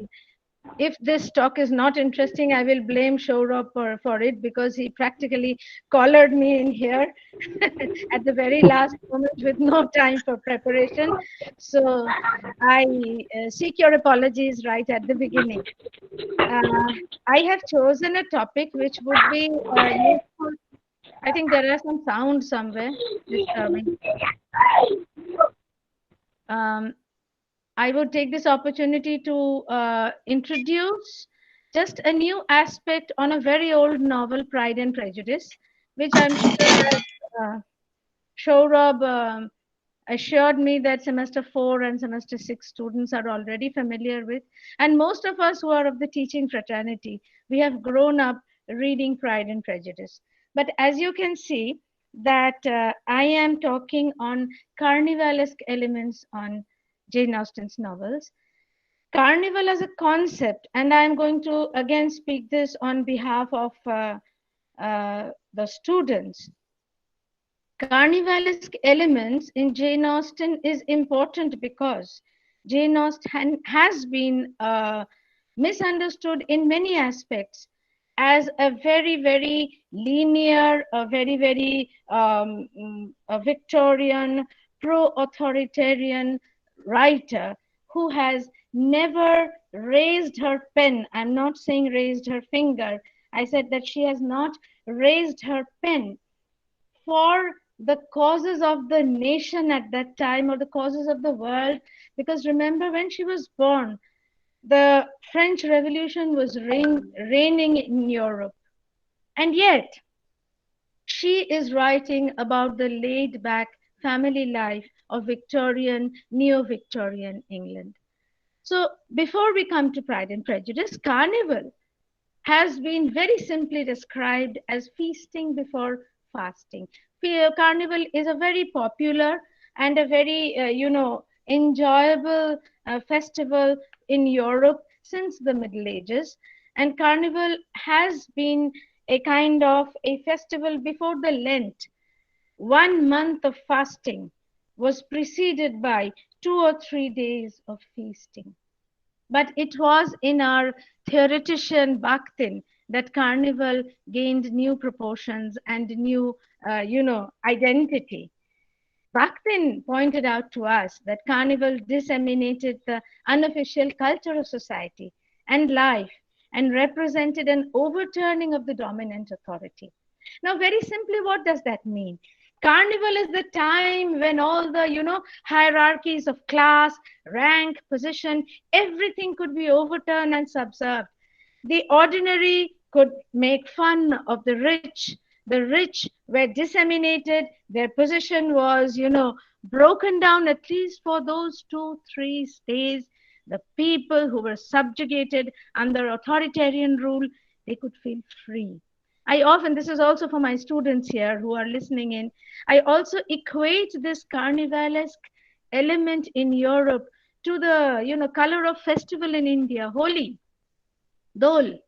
if this talk is not interesting, I will blame Shourab for it, because he practically collared me in here at the very last moment with no time for preparation. So I seek your apologies right at the beginning. I have chosen a topic which would be useful. I think there are some sounds somewhere disturbing. Um, I would take this opportunity to introduce just a new aspect on a very old novel, Pride and Prejudice, which I'm sure that Shourab assured me that semester 4 and semester 6 students are already familiar with. And most of us who are of the teaching fraternity, we have grown up reading Pride and Prejudice. But as you can see, that I am talking on carnivalesque elements on Jane Austen's novels. Carnival as a concept, and I'm going to again speak this on behalf of the students. Carnivalesque elements in Jane Austen is important because Jane Austen has been misunderstood in many aspects as a very linear, a very a Victorian, pro-authoritarian writer who has never raised her pen. I'm not saying raised her finger. I said that she has not raised her pen for the causes of the nation at that time, or the causes of the world. Because remember, when she was born, the French Revolution was reigning in Europe. And yet, she is writing about the laid back family life of Victorian, neo Victorian England. So, before we come to Pride and Prejudice, Carnival has been very simply described as feasting before fasting. Carnival is a very popular and a very, enjoyable festival in Europe since the Middle Ages. And Carnival has been a kind of a festival before the Lent. 1 month of fasting was preceded by 2 or 3 days of feasting. But it was in our theoretician Bakhtin that carnival gained new proportions and new, identity. Bakhtin pointed out to us that carnival disseminated the unofficial culture of society and life and represented an overturning of the dominant authority. Now, very simply, what does that mean? Carnival is the time when all the, hierarchies of class, rank, position, everything could be overturned and subserved. The ordinary could make fun of the rich. The rich were disseminated. Their position was, broken down at least for those 2, 3 days. The people who were subjugated under authoritarian rule, they could feel free. I often, this is also for my students here who are listening in, I also equate this carnivalesque element in Europe to the, color of festival in India, Holi, Dol.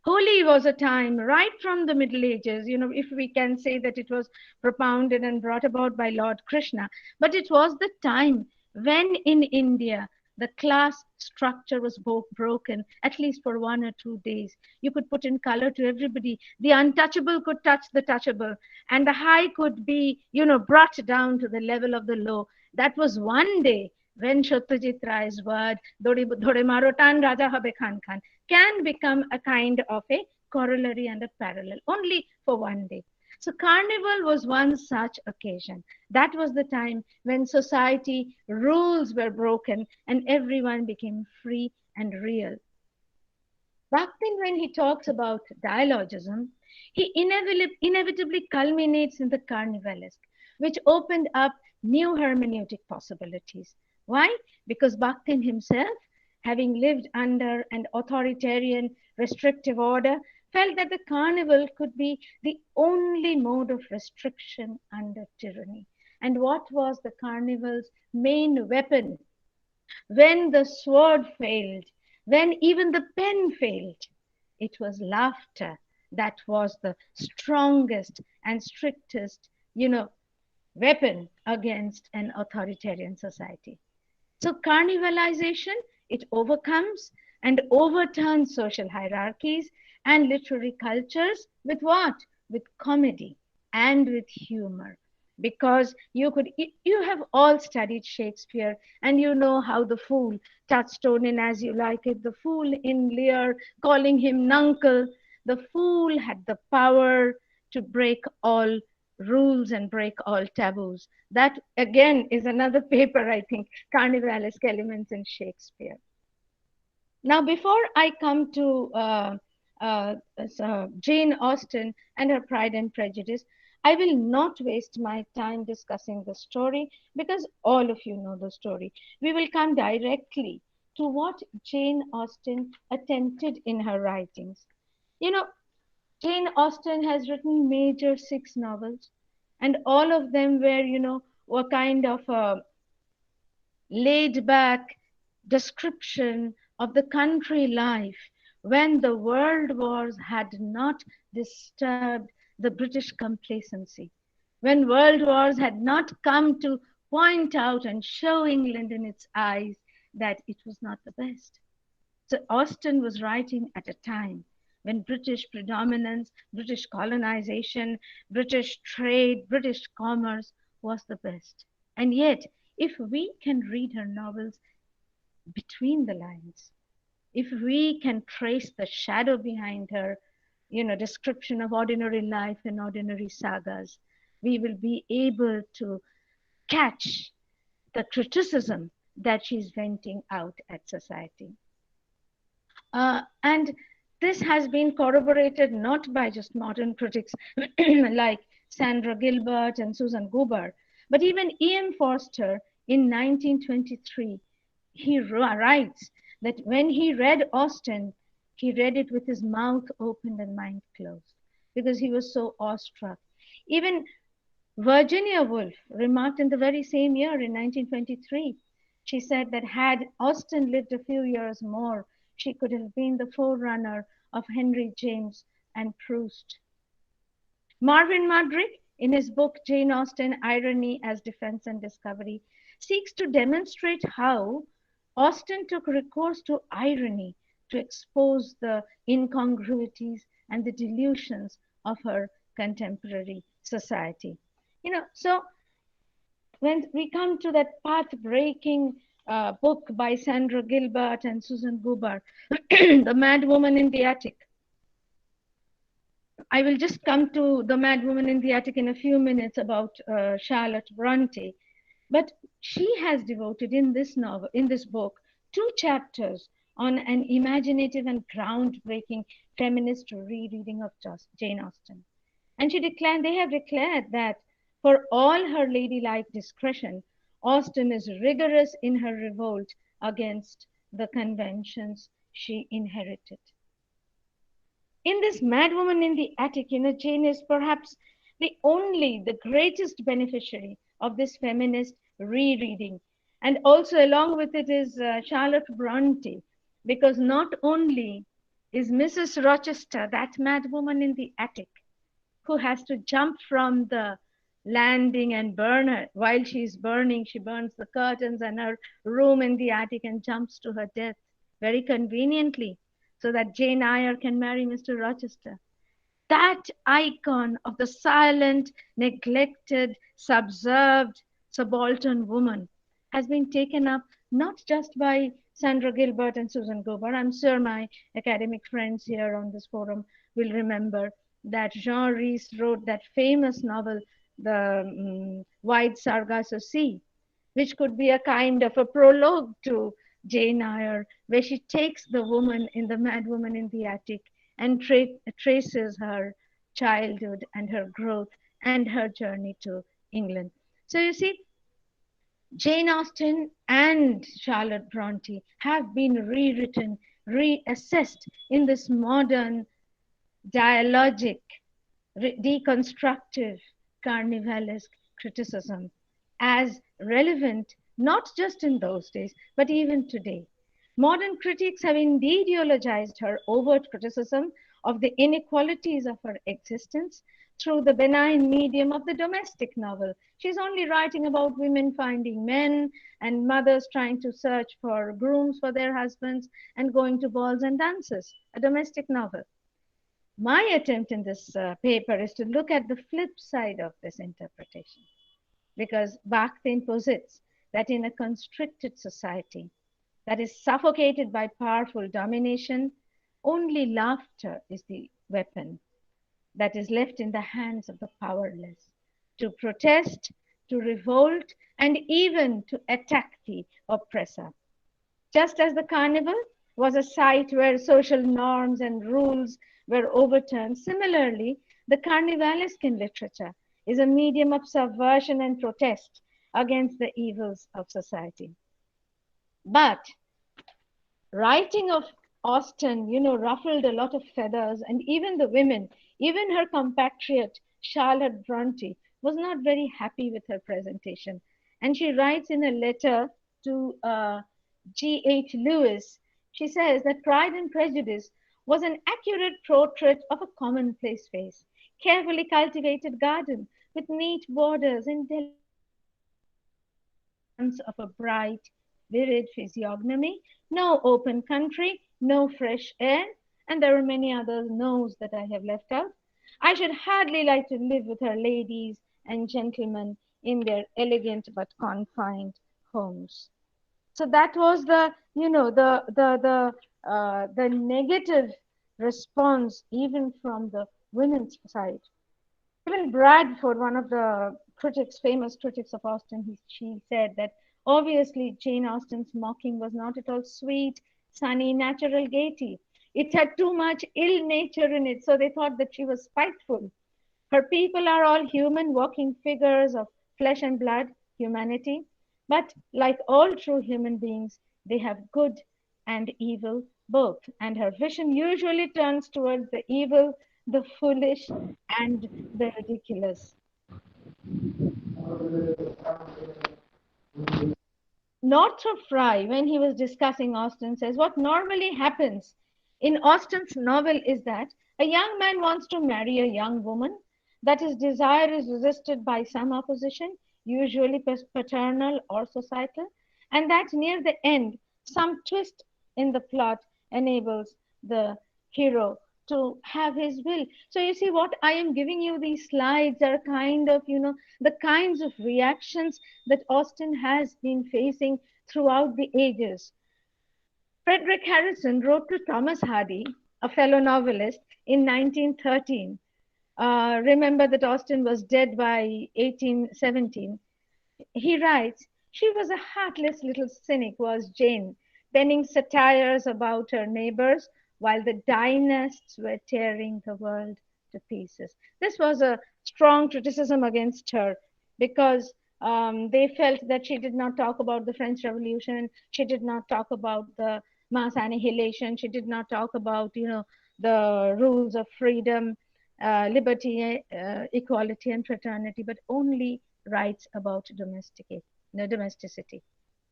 Holi was a time right from the Middle Ages, if we can say that it was propounded and brought about by Lord Krishna, but it was the time when in India the class structure was broken, at least for 1 or 2 days. You could put in color to everybody. The untouchable could touch the touchable, and the high could be, brought down to the level of the low. That was one day when Satyajit Ray's word, Dhore Maro Tan Raja Habe Khan Khan, can become a kind of a corollary and a parallel only for one day. So carnival was one such occasion. That was the time when society rules were broken and everyone became free and real. Bakhtin, when he talks about dialogism, he inevitably culminates in the carnivalesque, which opened up new hermeneutic possibilities. Why? Because Bakhtin himself, having lived under an authoritarian restrictive order, felt that the carnival could be the only mode of restriction under tyranny. And what was the carnival's main weapon? When the sword failed, when even the pen failed, it was laughter that was the strongest and strictest, weapon against an authoritarian society. So carnivalization, it overcomes and overturn social hierarchies and literary cultures with what? With comedy and with humor. Because you have all studied Shakespeare, and you know how the fool, Touchstone in As You Like It, the fool in Lear calling him nuncle, the fool had the power to break all rules and break all taboos. That again is another paper, I think, carnivalesque elements in Shakespeare. Now, before I come to Jane Austen and her Pride and Prejudice, I will not waste my time discussing the story because all of you know the story. We will come directly to what Jane Austen attempted in her writings. You know, Jane Austen has written major 6 novels, and all of them were kind of laid back description of the country life when the world wars had not disturbed the British complacency, when world wars had not come to point out and show England in its eyes that it was not the best. So Austen was writing at a time when British predominance, British colonization, British trade, British commerce was the best. And yet, if we can read her novels between the lines, if we can trace the shadow behind her, description of ordinary life and ordinary sagas, we will be able to catch the criticism that she's venting out at society. And this has been corroborated not by just modern critics like Sandra Gilbert and Susan Goober, but even E.M. Forster in 1923, he writes that when he read Austen, he read it with his mouth open and mind closed because he was so awestruck. Even Virginia Woolf remarked in the very same year in 1923, she said that had Austen lived a few years more, she could have been the forerunner of Henry James and Proust. Marvin Mudrick, in his book Jane Austen, Irony as Defense and Discovery, seeks to demonstrate how Austen took recourse to irony to expose the incongruities and the delusions of her contemporary society. So when we come to that path-breaking book by Sandra Gilbert and Susan Goober, The Mad Woman in the Attic. I will just come to The Mad Woman in the Attic in a few minutes about Charlotte Bronte. But she has devoted in this novel, in this book, 2 chapters on an imaginative and groundbreaking feminist rereading of Jane Austen. And they have declared that for all her ladylike discretion, Austen is rigorous in her revolt against the conventions she inherited. In this Mad Woman in the Attic, Jane is perhaps the greatest beneficiary of this feminist rereading. And also along with it is Charlotte Bronte, because not only is Mrs. Rochester, that mad woman in the attic, who has to jump from the landing and burn her. While she's burning, she burns the curtains and her room in the attic and jumps to her death very conveniently so that Jane Eyre can marry Mr. Rochester. That icon of the silent, neglected, subserved, subaltern woman has been taken up not just by Sandra Gilbert and Susan Goober. I'm sure my academic friends here on this forum will remember that Jean Rhys wrote that famous novel, The Wide Sargasso Sea, which could be a kind of a prologue to Jane Eyre, where she takes the woman in The Mad Woman in the Attic and traces her childhood and her growth and her journey to England. So you see, Jane Austen and Charlotte Bronte have been rewritten, reassessed in this modern, dialogic, deconstructive, carnivalesque criticism as relevant not just in those days, but even today. Modern critics have indeed eulogized her overt criticism of the inequalities of her existence through the benign medium of the domestic novel. She's only writing about women finding men and mothers trying to search for grooms for their husbands and going to balls and dances, a domestic novel. My attempt in this paper is to look at the flip side of this interpretation, because Bakhtin posits that in a constricted society that is suffocated by powerful domination, only laughter is the weapon that is left in the hands of the powerless to protest, to revolt, and even to attack the oppressor. Just as the carnival was a site where social norms and rules were overturned, similarly, the carnivalesque in literature is a medium of subversion and protest against the evils of society. But writing of Austen, ruffled a lot of feathers, and even the women, even her compatriot Charlotte Bronte, was not very happy with her presentation. And she writes in a letter to G.H. Lewis, she says that Pride and Prejudice was an accurate portrait of a commonplace face, carefully cultivated garden with neat borders and of a bright, vivid physiognomy, no open country, no fresh air, and there are many other no's that I have left out. I should hardly like to live with her ladies and gentlemen in their elegant but confined homes. So that was the negative response even from the women's side. Even Bradford, one of the famous critics of Austen, she said that obviously Jane Austen's mocking was not at all sweet, sunny, natural gaiety. It had too much ill nature in it, so they thought that she was spiteful. Her people are all human, walking figures of flesh and blood, humanity. But like all true human beings, they have good and evil both. And her vision usually turns towards the evil, the foolish, and the ridiculous. Northrop Frye, when he was discussing Austen, says what normally happens in Austen's novel is that a young man wants to marry a young woman, that his desire is resisted by some opposition, usually paternal or societal, and that near the end, some twist in the plot enables the hero to have his will. So you see, what I am giving you, these slides are kind of, the kinds of reactions that Austen has been facing throughout the ages. Frederick Harrison wrote to Thomas Hardy, a fellow novelist, in 1913. Remember that Austen was dead by 1817. He writes, she was a heartless little cynic, was Jane, penning satires about her neighbors while the dynasts were tearing the world to pieces. This was a strong criticism against her because they felt that she did not talk about the French Revolution, she did not talk about the mass annihilation, she did not talk about, the rules of freedom, liberty, equality, and fraternity, but only writes about domesticity.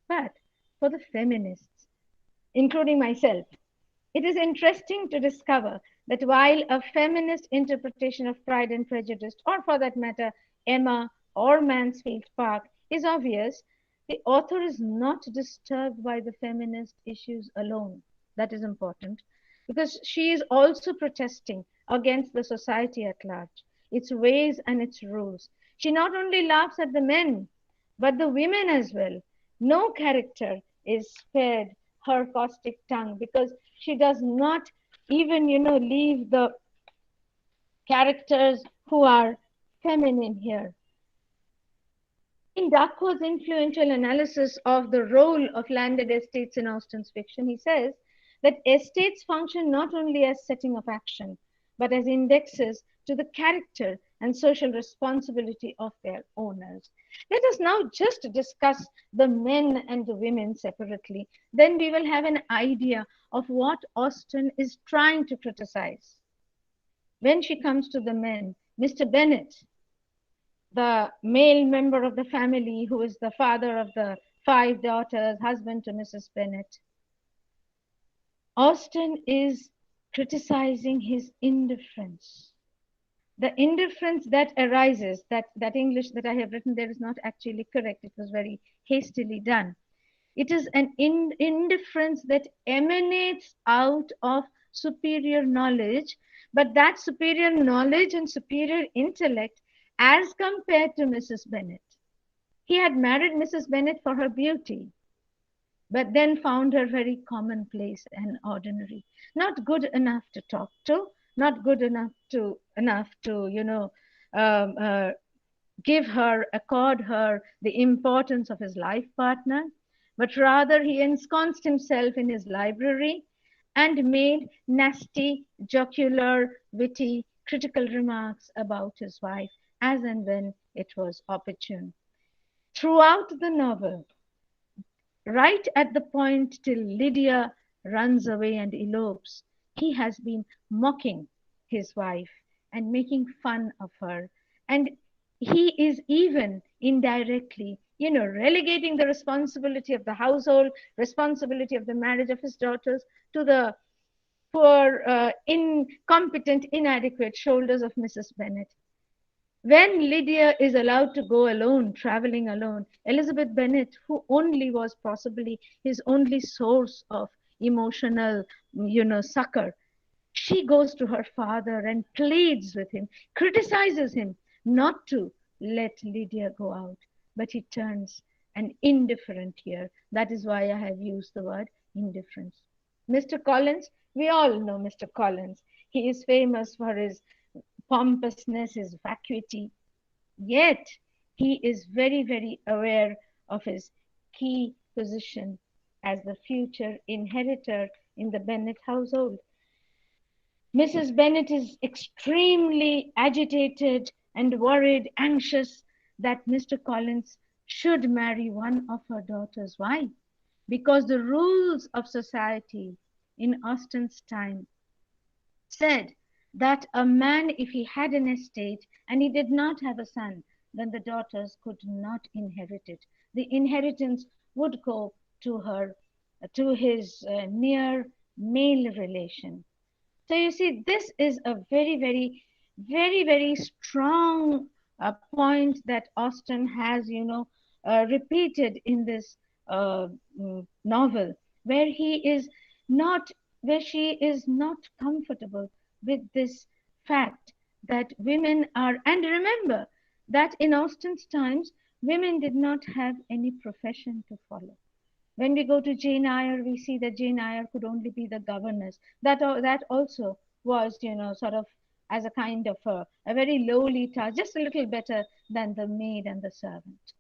But for the feminists, including myself, it is interesting to discover that while a feminist interpretation of Pride and Prejudice, or for that matter, Emma or Mansfield Park, is obvious, the author is not disturbed by the feminist issues alone. That is important because she is also protesting against the society at large, its ways and its rules. She not only laughs at the men, but the women as well. No character is spared her caustic tongue because she does not even, leave the characters who are feminine here. In Darko's influential analysis of the role of landed estates in Austen's fiction, he says that estates function not only as setting of action, but as indexes to the character and social responsibility of their owners. Let us now just discuss the men and the women separately. Then we will have an idea of what Austen is trying to criticize. When she comes to the men, Mr. Bennet, the male member of the family who is the father of the 5 daughters, husband to Mrs. Bennet, Austen is criticizing his indifference. the indifference that arises, that English that I have written there is not actually correct. It was very hastily done. It is an indifference that emanates out of superior knowledge, but that superior knowledge and superior intellect as compared to Mrs. Bennet. He had married Mrs. Bennet for her beauty, but then found her very commonplace and ordinary, not good enough to talk to, not good enough to um, uh, accord her the importance of his life partner, but rather he ensconced himself in his library and made nasty, jocular, witty, critical remarks about his wife as and when it was opportune. Throughout the novel, right at the point till Lydia runs away and elopes, he has been mocking his wife and making fun of her. And he is even indirectly, relegating the responsibility of the household, responsibility of the marriage of his daughters to the poor, incompetent, inadequate shoulders of Mrs. Bennet. When Lydia is allowed to go alone, traveling alone, Elizabeth Bennet, who only was possibly his only source of emotional, succor, she goes to her father and pleads with him, criticizes him not to let Lydia go out. But he turns an indifferent ear. That is why I have used the word indifference. Mr. Collins, we all know Mr. Collins. He is famous for his pompousness, his vacuity. Yet he is very, very aware of his key position as the future inheritor in the Bennet household. Mrs. Bennet is extremely agitated and worried, anxious that Mr. Collins should marry one of her daughters. Why? Because the rules of society in Austen's time said that a man, if he had an estate and he did not have a son, then the daughters could not inherit it. The inheritance would go to his near male relation. So you see, this is a very, very, very, very strong point that Austen has, repeated in this novel, where where she is not comfortable with this fact that women are, and remember that in Austen's times, women did not have any profession to follow. When we go to Jane Eyre, we see that Jane Eyre could only be the governess. That also was, sort of as a kind of a very lowly task, just a little better than the maid and the servant.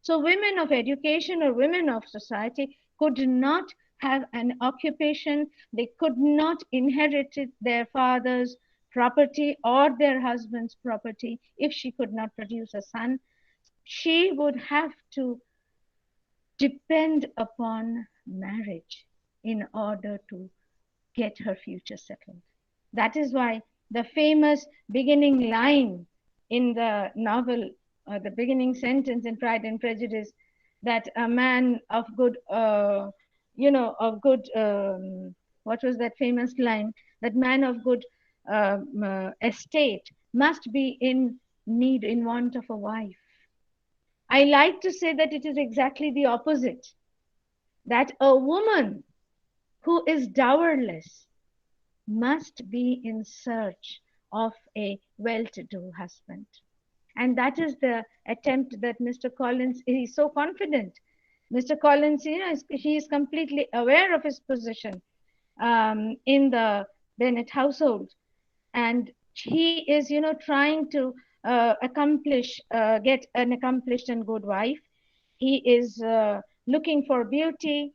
So women of education or women of society could not have an occupation. They could not inherit their father's property or their husband's property if she could not produce a son. She would have to depend upon marriage in order to get her future settled. That is why the famous beginning line in the novel, the beginning sentence in Pride and Prejudice, that a man of good, what was that famous line? That man of good estate must be in need, in want of a wife. I like to say that it is exactly the opposite, that a woman who is dowerless must be in search of a well-to-do husband. And that is the attempt that Mr. Collins is so confident. Mr. Collins, he is completely aware of his position in the Bennet household. And he is, trying to get an accomplished and good wife. He is looking for beauty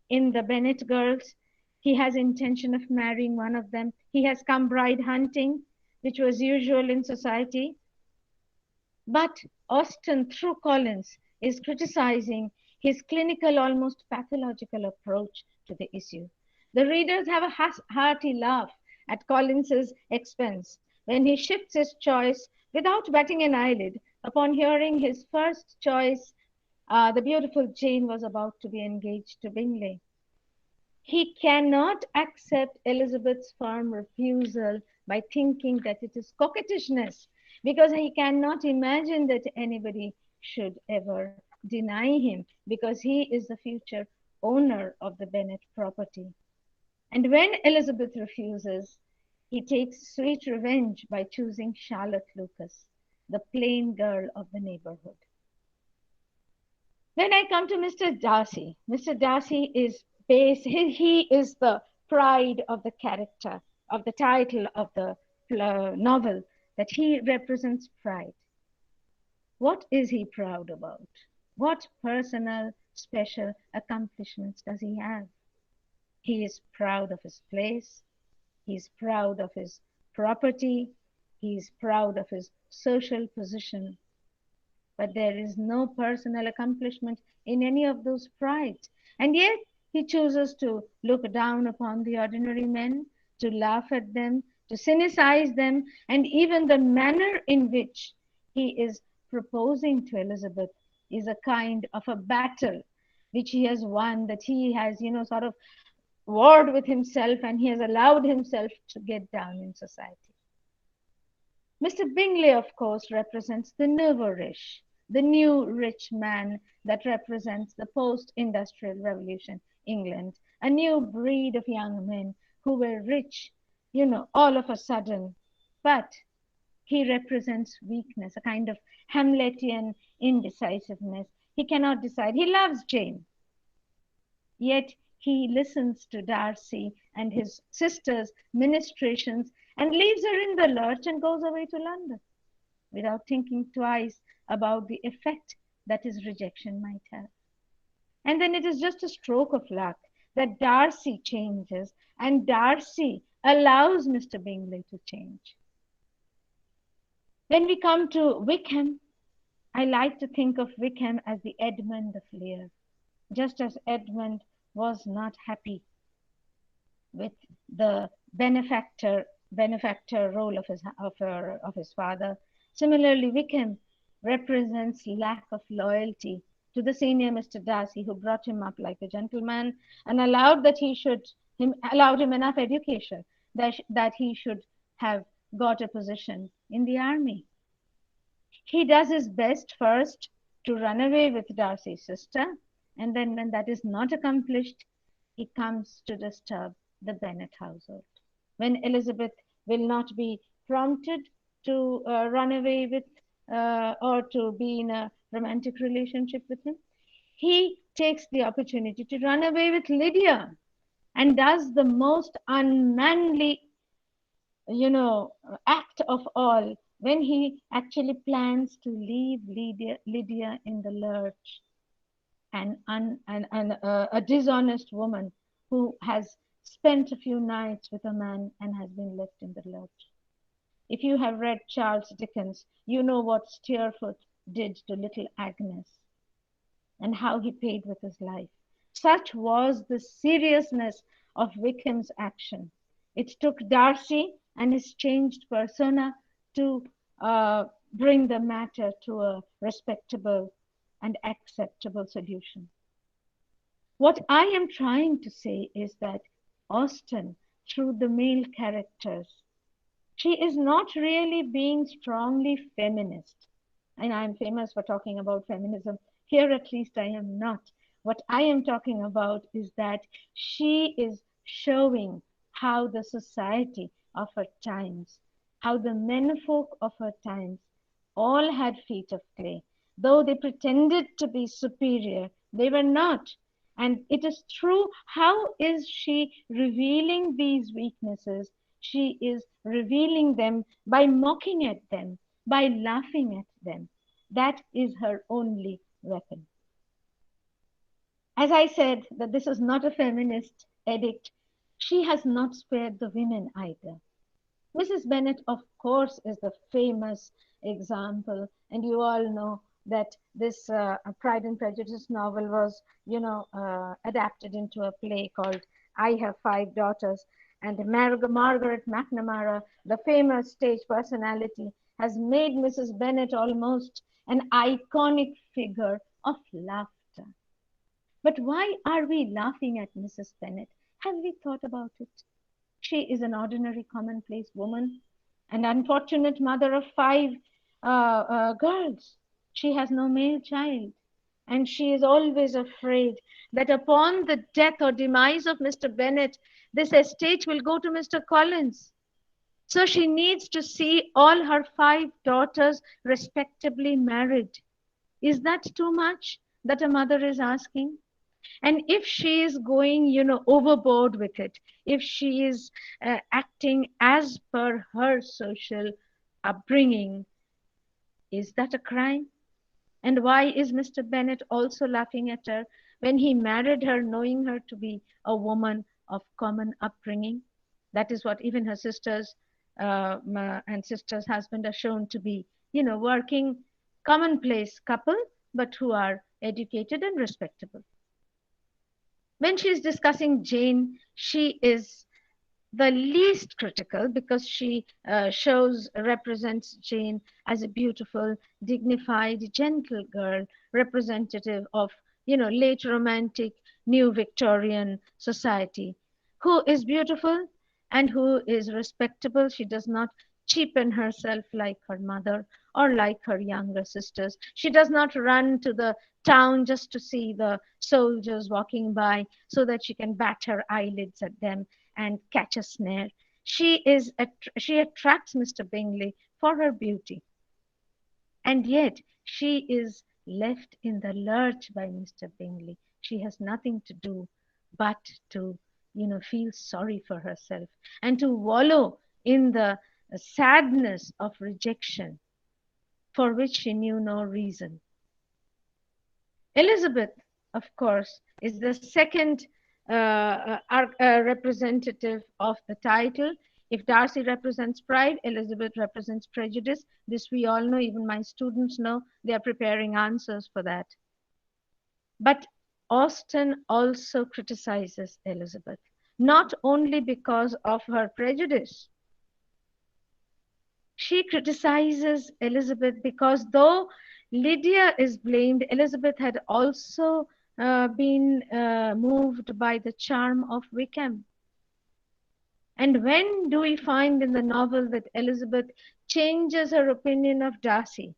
in the Bennet girls. He has intention of marrying one of them. He has come bride hunting, which was usual in society. But Austen, through Collins, is criticizing his clinical, almost pathological approach to the issue. The readers have a hearty laugh at Collins's expense when he shifts his choice without batting an eyelid upon hearing his first choice, the beautiful Jane, was about to be engaged to Bingley. He cannot accept Elizabeth's firm refusal by thinking that it is coquettishness, because he cannot imagine that anybody should ever deny him, because he is the future owner of the Bennet property. And when Elizabeth refuses, he takes sweet revenge by choosing Charlotte Lucas, the plain girl of the neighborhood. Then I come to Mr. Darcy. Mr. Darcy is he is the pride of the character, of the title of the novel, that he represents pride. What is he proud about? What personal, special accomplishments does he have? He is proud of his place. He's proud of his property. He's proud of his social position. But there is no personal accomplishment in any of those prides. And yet he chooses to look down upon the ordinary men, to laugh at them, to cynicize them, and even the manner in which he is proposing to Elizabeth is a kind of a battle which he has won, that he has, sort of warred with himself, and he has allowed himself to get down in society. Mr. Bingley, of course, represents the nouveau riche, the new rich man that represents the post-industrial revolution England, a new breed of young men who were rich, all of a sudden. But he represents weakness, a kind of Hamletian indecisiveness. He cannot decide. He loves Jane, yet he listens to Darcy and his sister's ministrations and leaves her in the lurch and goes away to London without thinking twice about the effect that his rejection might have. And then it is just a stroke of luck that Darcy changes, and Darcy allows Mr. Bingley to change. When we come to Wickham, I like to think of Wickham as the Edmund of Lear, just as Edmund was not happy with the benefactor role of his father. Similarly, Wickham represents lack of loyalty to the senior Mr. Darcy, who brought him up like a gentleman and allowed him enough education that he should have got a position in the army. He does his best first to run away with Darcy's sister, and then when that is not accomplished, he comes to disturb the Bennet household. When Elizabeth will not be prompted to run away with or to be in a romantic relationship with him, he takes the opportunity to run away with Lydia and does the most unmanly, act of all, when he actually plans to leave Lydia in the lurch, and a dishonest woman who has spent a few nights with a man and has been left in the lurch. If you have read Charles Dickens, you know what Steerforth did to little Agnes and how he paid with his life. Such was the seriousness of Wickham's action. It took Darcy and his changed persona to bring the matter to a respectable and acceptable solution. What I am trying to say is that Austen, through the male characters, she is not really being strongly feminist. And I'm famous for talking about feminism. Here, at least, I am not. What I am talking about is that she is showing how the society of her times, how the menfolk of her times all had feet of clay. Though they pretended to be superior, they were not. And it is true. How is she revealing these weaknesses? She is revealing them by mocking at them, by laughing at them. That is her only weapon. As I said, that this is not a feminist edict. She has not spared the women either. Mrs. Bennet, of course, is the famous example, and you all know that this Pride and Prejudice novel was, adapted into a play called I Have Five Daughters. And Margaret McNamara, the famous stage personality, has made Mrs. Bennet almost an iconic figure of laughter. But why are we laughing at Mrs. Bennet? Have we thought about it? She is an ordinary, commonplace woman, an unfortunate mother of 5 girls. She has no male child, and she is always afraid that upon the death or demise of Mr. Bennet, this estate will go to Mr. Collins. So she needs to see all her 5 daughters respectably married. Is that too much that a mother is asking? And if she is going, overboard with it, if she is acting as per her social upbringing, is that a crime? And why is Mr. Bennet also laughing at her when he married her, knowing her to be a woman of common upbringing? That is what even her sisters and sister's husband are shown to be, working commonplace couple, but who are educated and respectable. When she is discussing Jane, she is the least critical because she represents Jane as a beautiful, dignified, gentle girl, representative of, late romantic, new Victorian society, who is beautiful and who is respectable. She does not cheapen herself like her mother or like her younger sisters. She does not run to the town just to see the soldiers walking by so that she can bat her eyelids at them and catch a snare. She attracts Mr. Bingley for her beauty, and yet she is left in the lurch by Mr. Bingley. She has nothing to do but to, feel sorry for herself and to wallow in the sadness of rejection for which she knew no reason. Elizabeth, of course, is the second representative of the title. If Darcy represents pride, Elizabeth represents prejudice. This we all know, even my students know. They are preparing answers for that. But Austen also criticizes Elizabeth, not only because of her prejudice. She criticizes Elizabeth because though Lydia is blamed, Elizabeth had also been moved by the charm of Wickham. And when do we find in the novel that Elizabeth changes her opinion of Darcy?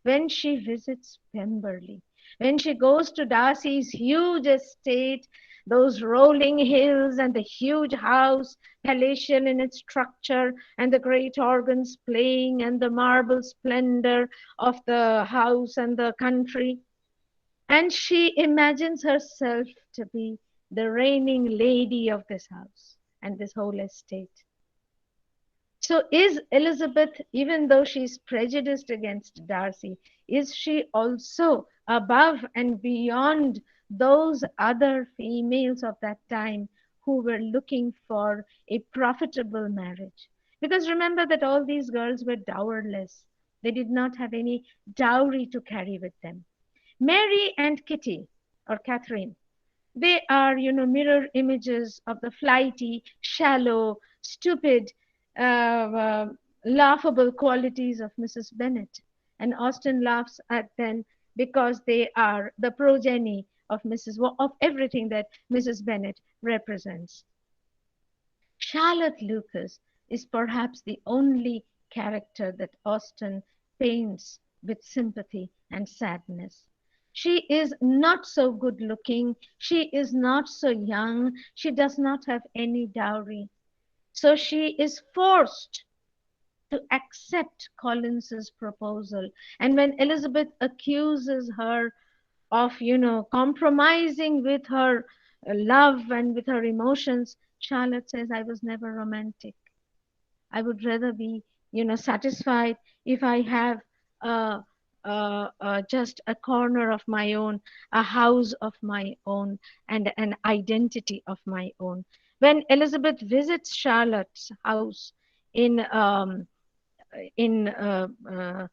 When she visits Pemberley, when she goes to Darcy's huge estate, those rolling hills and the huge house, palatial in its structure, and the great organs playing, and the marble splendor of the house and the country. And she imagines herself to be the reigning lady of this house and this whole estate. So is Elizabeth, even though she's prejudiced against Darcy, is she also above and beyond those other females of that time who were looking for a profitable marriage? Because remember that all these girls were dowerless. They did not have any dowry to carry with them. Mary and Kitty, or Catherine, they are, mirror images of the flighty, shallow, stupid, laughable qualities of Mrs. Bennet. And Austen laughs at them because they are the progeny of of everything that Mrs. Bennet represents. Charlotte Lucas is perhaps the only character that Austen paints with sympathy and sadness. She is not so good looking. She is not so young. She does not have any dowry. So she is forced to accept Collins's proposal. And when Elizabeth accuses her of, compromising with her love and with her emotions, Charlotte says, I was never romantic. I would rather be, satisfied if I have just a corner of my own, a house of my own, and an identity of my own. When Elizabeth visits Charlotte's house in in uh, uh,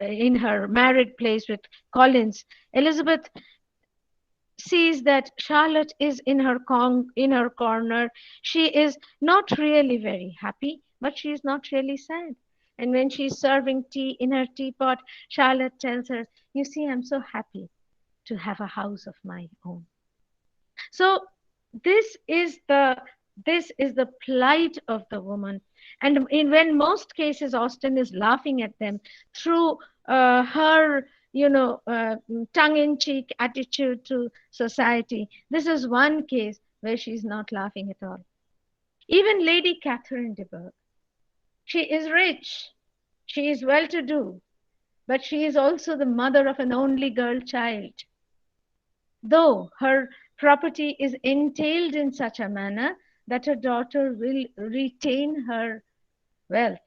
in her married place with Collins, Elizabeth sees that Charlotte is in her corner. She is not really very happy, but she is not really sad. And when she's serving tea in her teapot, Charlotte tells her, you see, I'm so happy to have a house of my own. So this is the plight of the woman. And when most cases Austen is laughing at them through her tongue-in-cheek attitude to society, this is one case where she's not laughing at all. Even Lady Catherine de Bourgh, she is rich, she is well-to-do, but she is also the mother of an only girl child. Though her property is entailed in such a manner that her daughter will retain her wealth.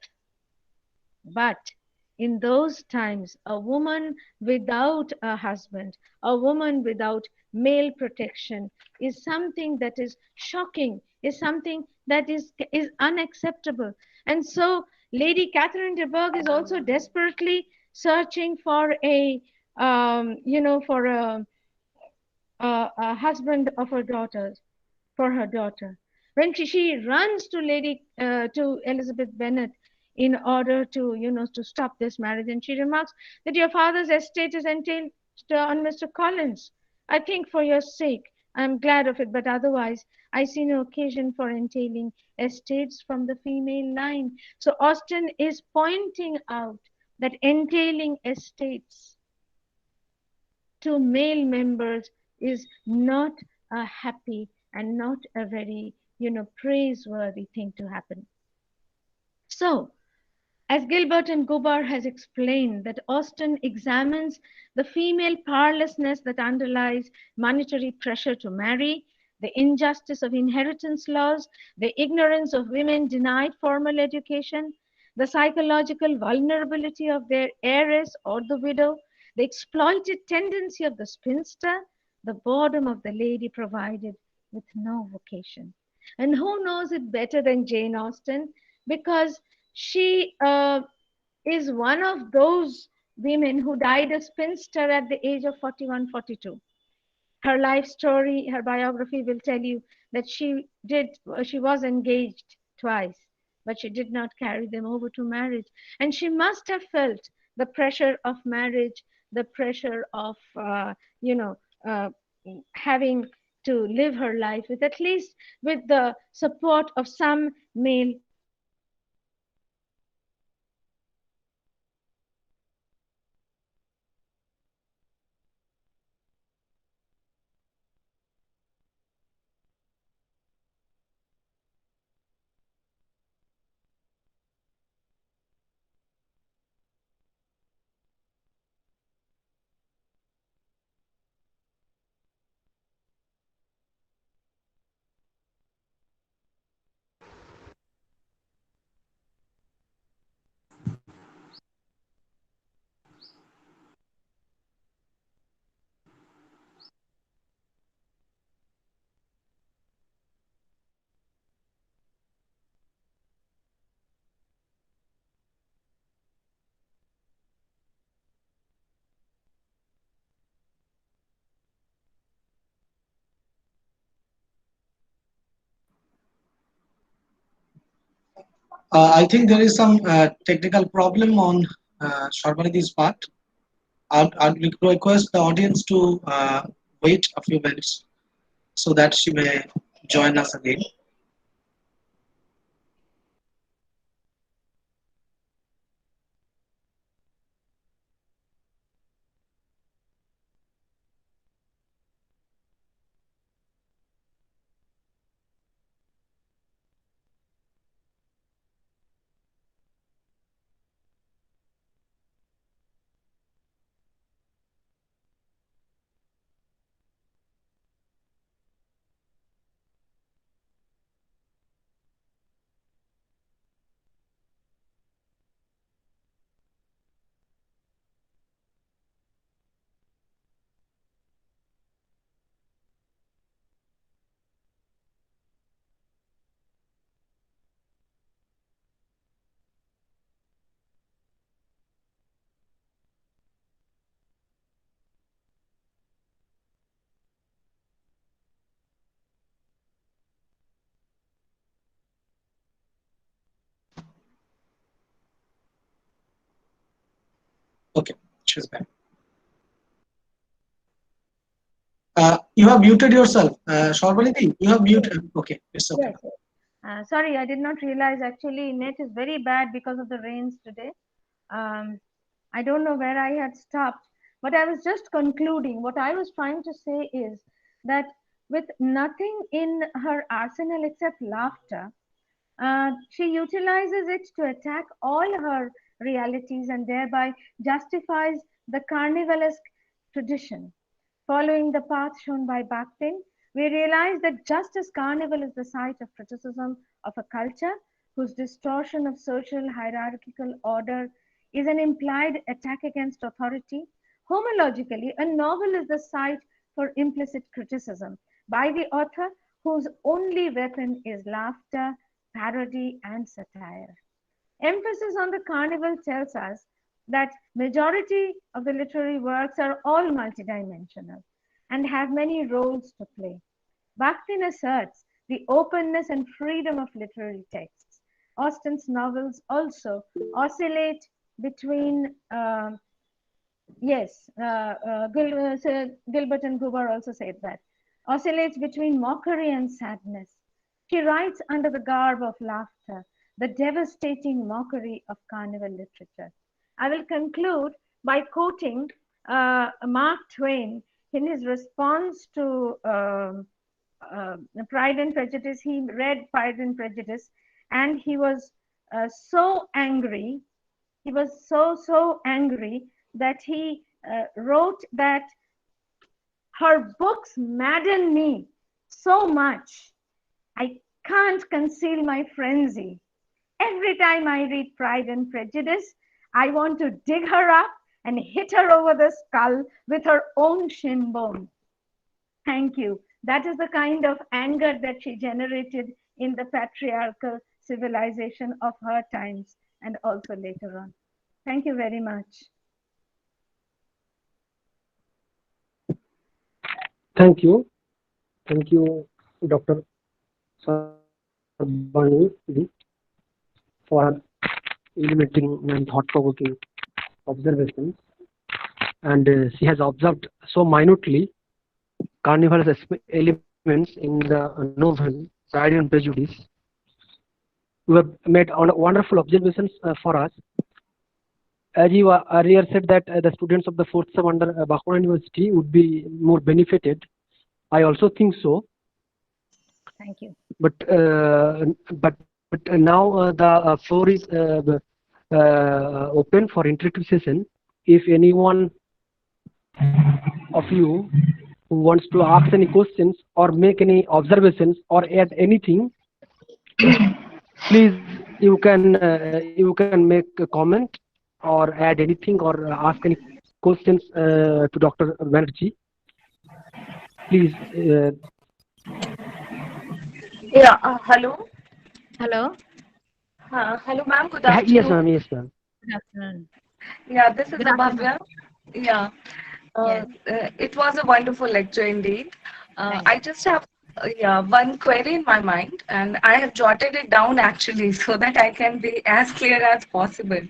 But in those times, a woman without a husband, a woman without male protection is something that is shocking, is something that is unacceptable. And so Lady Catherine de Bourgh is also desperately searching for a husband of her daughter, for her daughter. When she runs to to Elizabeth Bennet in order to stop this marriage, and she remarks that your father's estate is entailed on Mr. Collins. I think for your sake, I'm glad of it, but otherwise, I see no occasion for entailing estates from the female line. So Austen is pointing out that entailing estates to male members is not a happy and not a very praiseworthy thing to happen. So as Gilbert and Gobar has explained, that Austen examines the female powerlessness that underlies monetary pressure to marry, the injustice of inheritance laws, the ignorance of women denied formal education, the psychological vulnerability of their heiress or the widow, the exploited tendency of the spinster, the boredom of the lady provided with no vocation. And who knows it better than Jane Austen? Because she is one of those women who died a spinster at the age of 41, 42. Her life story, her biography will tell you that she was engaged twice, but she did not carry them over to marriage. And she must have felt the pressure of marriage, the pressure of, uh, having to live her life with at least with the support of some male protection. So I think there is some technical problem on Sharmanidhi's part. I'll request the audience to wait a few minutes so that she may join us again. Okay, she's back. You have muted yourself. Shorbaliti, you have muted. Okay, it's okay. Yes. Sorry, I did not realize actually net is very bad because of the rains today. Um, I don't know where I had stopped, but I was just concluding. What I was trying to say is that with nothing in her arsenal except laughter, she utilizes it to attack all her realities and thereby justifies the carnivalesque tradition. Following the path shown by Bakhtin, we realize that just as carnival is the site of criticism of a culture whose distortion of social hierarchical order is an implied attack against authority, homologically, a novel is the site for implicit criticism by the author whose only weapon is laughter, parody, and satire. Emphasis on the carnival tells us that majority of the literary works are all multidimensional and have many roles to play. Bakhtin asserts the openness and freedom of literary texts. Austen's novels also oscillate between yes, Gilbert and Gruber also said that. Oscillates between mockery and sadness. She writes under the garb of laughter, the devastating mockery of carnival literature. I will conclude by quoting Mark Twain in his response to Pride and Prejudice. He read Pride and Prejudice and he was so angry. He was so angry that he wrote that her books madden me so much. I can't conceal my frenzy. Every time I read Pride and Prejudice, I want to dig her up and hit her over the skull with her own shin bone. Thank you. That is the kind of anger that she generated in the patriarchal civilization of her times and also later on. Thank you very much. Thank you. Thank you, Dr. Sarbani, for illuminating and thought-provoking observations. And she has observed so minutely carnival's elements in the novel Pride and Prejudice. You have made wonderful observations for us. As you earlier said that the students of the fourth sem under Bakuran University would be more benefited. I also think so. Thank you. But now the floor is open for interactive session. If anyone of you who wants to ask any questions or make any observations or add anything, please you can make a comment or add anything or ask any questions to Dr. Banerjee. Please. Yeah, hello. Hello. Hello, ma'am. Good afternoon. Yes, ma'am. Yes, ma'am. Good afternoon. Yeah, this is Good afternoon. Abhavya. Yeah. Yes. It was a wonderful lecture indeed. I just have one query in my mind, and I have jotted it down actually so that I can be as clear as possible.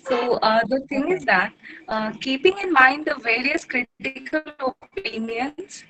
So the thing is that keeping in mind the various critical opinions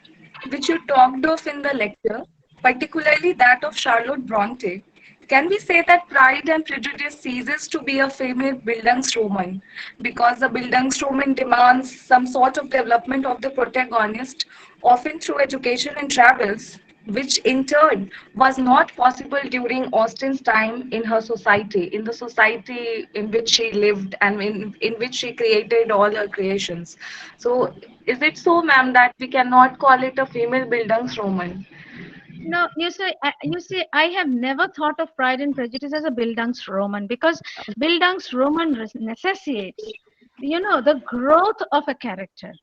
which you talked of in the lecture, particularly that of Charlotte Bronte, can we say that Pride and Prejudice ceases to be a female Bildungsroman because the Bildungsroman demands some sort of development of the protagonist, often through education and travels, which in turn was not possible during Austen's time in her society, in the society in which she lived and in which she created all her creations. So, is it so, ma'am, that we cannot call it a female Bildungsroman? No, you see, I have never thought of Pride and Prejudice as a Bildungsroman because Bildungsroman necessitates, the growth of a character.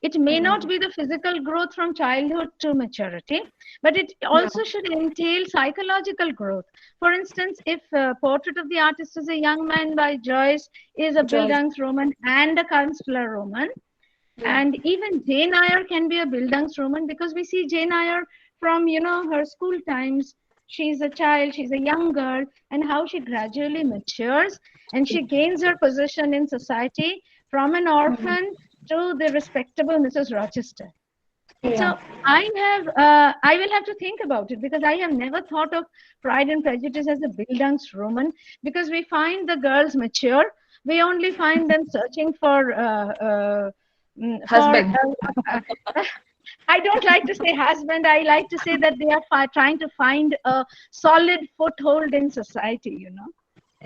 It may not be the physical growth from childhood to maturity, but it also should entail psychological growth. For instance, if Portrait of the Artist is a Young Man by Joyce is a Bildungsroman and a Kanzlerroman, and even Jane Eyre can be a Bildungsroman because we see Jane Eyre from her school times. She's a child, she's a young girl, and how she gradually matures and she gains her position in society from an orphan to the respectable Mrs. Rochester. So I will have to think about it, because I have never thought of Pride and Prejudice as a Bildungsroman, because we find the girls mature. We only find them searching for Husband. I don't like to say husband. I like to say that they are trying to find a solid foothold in society, you know.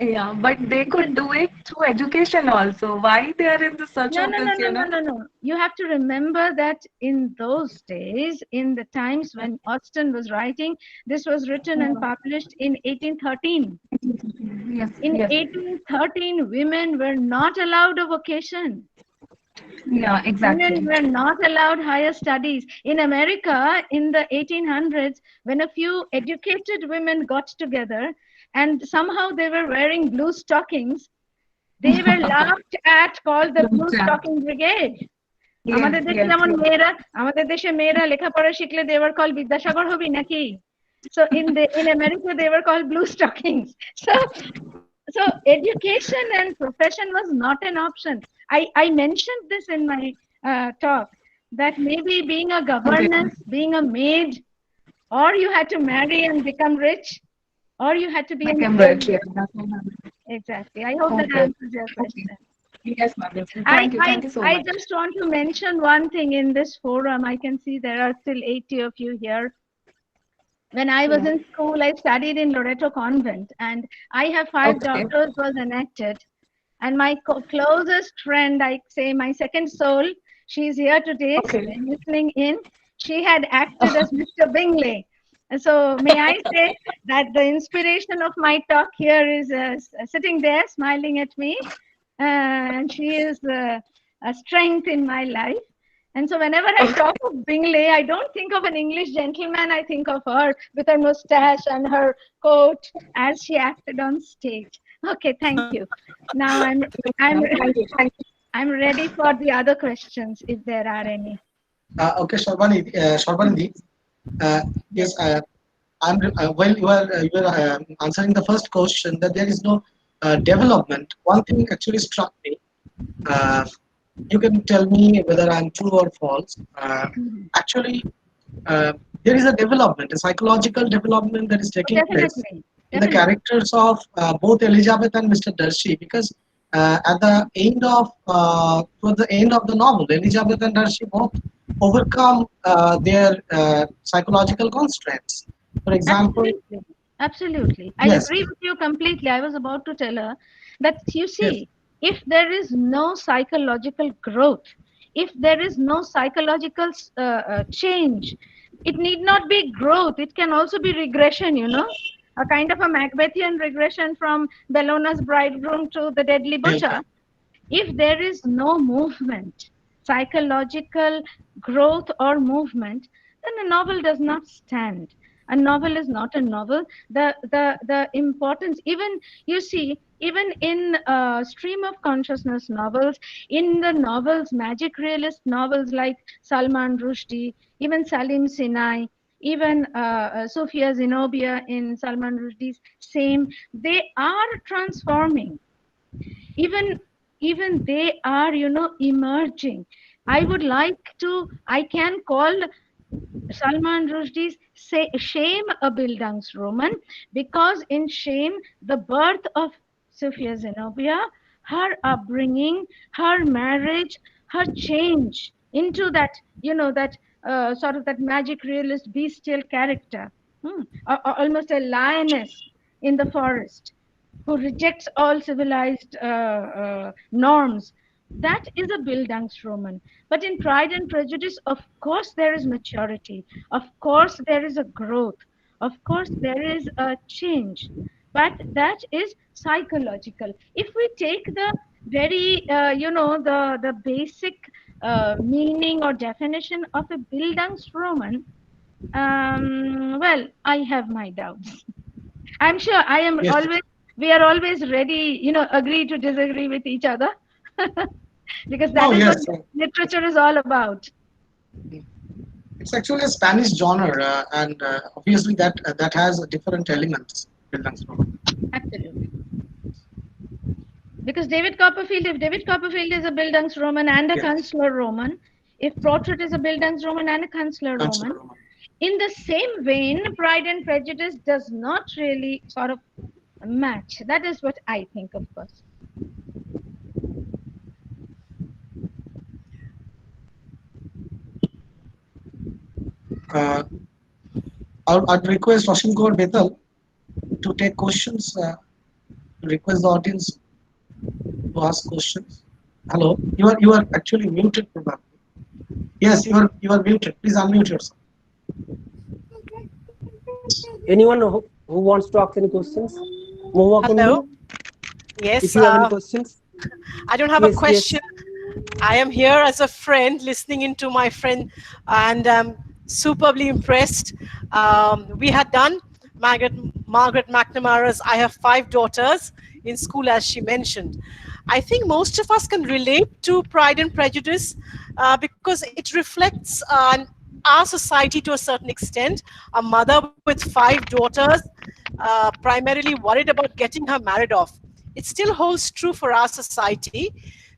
Yeah, but they could do it through education also. Why they are in the search No, of no, no, this, no, no, no, no. You have to remember that in those days, in the times when Austen was writing, this was written and published in 1813. Yes, In yes. 1813, women were not allowed a vocation. Yeah, Women exactly. were not allowed higher studies. In America, in the 1800s, when a few educated women got together and somehow they were wearing blue stockings, they were laughed at, called the Blue Stocking Brigade. Yes, আমাদের দেশে yes, যেমন yes. মেয়েরা লেখাপড়া শিখলে they were called Vidyasagar হবি নাকি? So in America they were called blue stockings. So education and profession was not an option. I mentioned this in my talk, that maybe being a Okay. governess, being a maid, or you had to marry and become rich, or you had to be an Cambridge, soldier. yeah. Exactly. I hope that Okay. answers your Okay. question. Yes, ma'am. I, Thank you. I, Thank you so I much. just want to mention one thing in this forum. I can see there are still 80 of you here. When I was in school, I studied in Loreto Convent, and I have 5 Okay. daughters was enacted. And my closest friend, I say my second soul, she's here today, Okay. listening in. She had acted as Mr. Bingley. And so may I say that the inspiration of my talk here is sitting there smiling at me. And she is a strength in my life. And so whenever I talk of Bingley, I don't think of an English gentleman. I think of her with her mustache and her coat as she acted on stage. Okay, thank you. Now I'm Thank you. Thank you. I'm ready for the other questions if there are any. Okay, Shorbanidhi. Yes, while you are answering the first question that there is no development. One thing actually struck me. Uh, you can tell me whether I'm true or false. Actually, uh, there is a development, a psychological development that is taking place Definitely, in the definitely. characters of both Elizabeth and Mr. Darcy, because at the end of towards the end of the novel, Elizabeth and Darcy both overcome their psychological constraints. For example, Absolutely. Absolutely. I yes, agree with you completely. I was about to tell her that you yes, see, if there is no psychological growth, if there is no psychological change, it need not be growth. It can also be regression, you know, a kind of a Macbethian regression from Bellona's bridegroom to the deadly butcher. If there is no movement, psychological growth or movement, then a novel does not stand. A novel is not a novel. The importance, even you see, even in stream of consciousness novels, in the novels, magic realist novels like Salman Rushdie, even Salim Sinai, even Sofia Zenobia in Salman Rushdie's Same, they are transforming. Even they are, you know, emerging. I would like to, I can call Salman Rushdie's say Shame a Bildungsroman, because in Shame the birth of Sophia Zenobia, her upbringing, her marriage, her change into that, you know, that sort of that magic realist bestial character, almost a lioness in the forest who rejects all civilized norms. That is a Bildungsroman. But in Pride and Prejudice, of course, there is maturity. Of course, there is a growth. Of course, there is a change. But that is psychological. If we take the very, you know, the basic meaning or definition of a Bildungsroman, well, I have my doubts. I'm sure I am yes. always, we are always ready, you know, agree to disagree with each other because that No, is what yes. literature is all about. It's actually a Spanish genre, and obviously that has different elements. Absolutely. Because David Copperfield, if David Copperfield is a Bildungsroman and a Yes, Kunstler Roman, if portrait is a Bildungsroman and a Kanzlerroman, Consider. in the same vein, Pride and Prejudice does not really sort of match. That is what I think, of course. Uh, I'd request Roshan Kaur Betal to take questions. Request the audience to ask questions. Hello, you are actually muted probably. Yes, you are muted. Please unmute yourself. Anyone who wants to ask any questions? Mohua Hello. Kundu, Yes, if you have any questions. I don't have a Yes, question. yes. I am here as a friend, listening into my friend, and I'm superbly impressed. We had done Margaret McNamara's "I Have Five Daughters" in school, as she mentioned. I think most of us can relate to Pride and Prejudice because it reflects our society to a certain extent. A mother with five daughters, primarily worried about getting her married off. It still holds true for our society.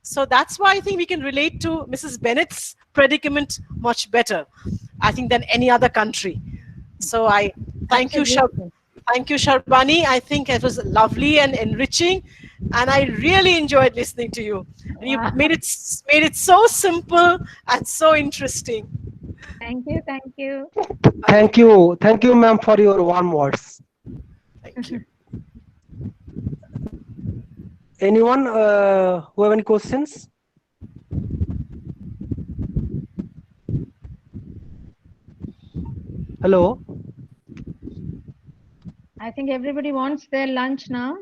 So that's why I think we can relate to Mrs. Bennet's predicament much better, I think, than any other country. So I thank you, Absolutely. thank you, Sharbani. I think it was lovely and enriching, and I really enjoyed listening to you. And you Wow. made it so simple and so interesting. Thank you. Thank you. Thank you, ma'am, for your warm words. Thank you. Anyone who have any questions? Hello. I think everybody wants their lunch now.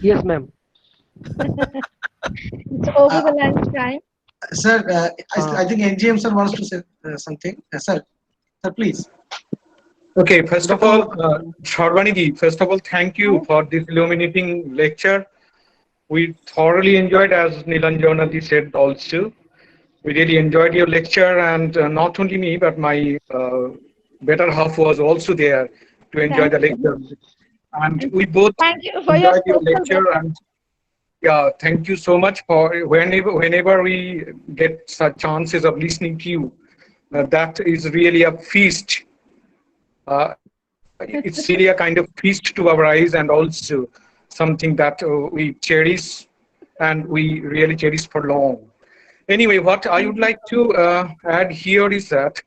Yes, ma'am. It's over the lunch time. Sir, I Uh, think NGM sir wants to say something. Sir, please. Okay, first of Dr. all, Sharbani ji, first of all, thank you for this illuminating lecture. We thoroughly enjoyed, as Nilanjana ji said also. We really enjoyed your lecture, and not only me, but my better half was also there to enjoy Thank the you. lecture. And And we both thank you for your enjoyed your social lecture, and yeah, thank you so much for whenever we get such chances of listening to you. That is really a feast. It's really a kind of feast to our eyes, and also something that we cherish and we really cherish for long. Anyway, what I would like to add here is that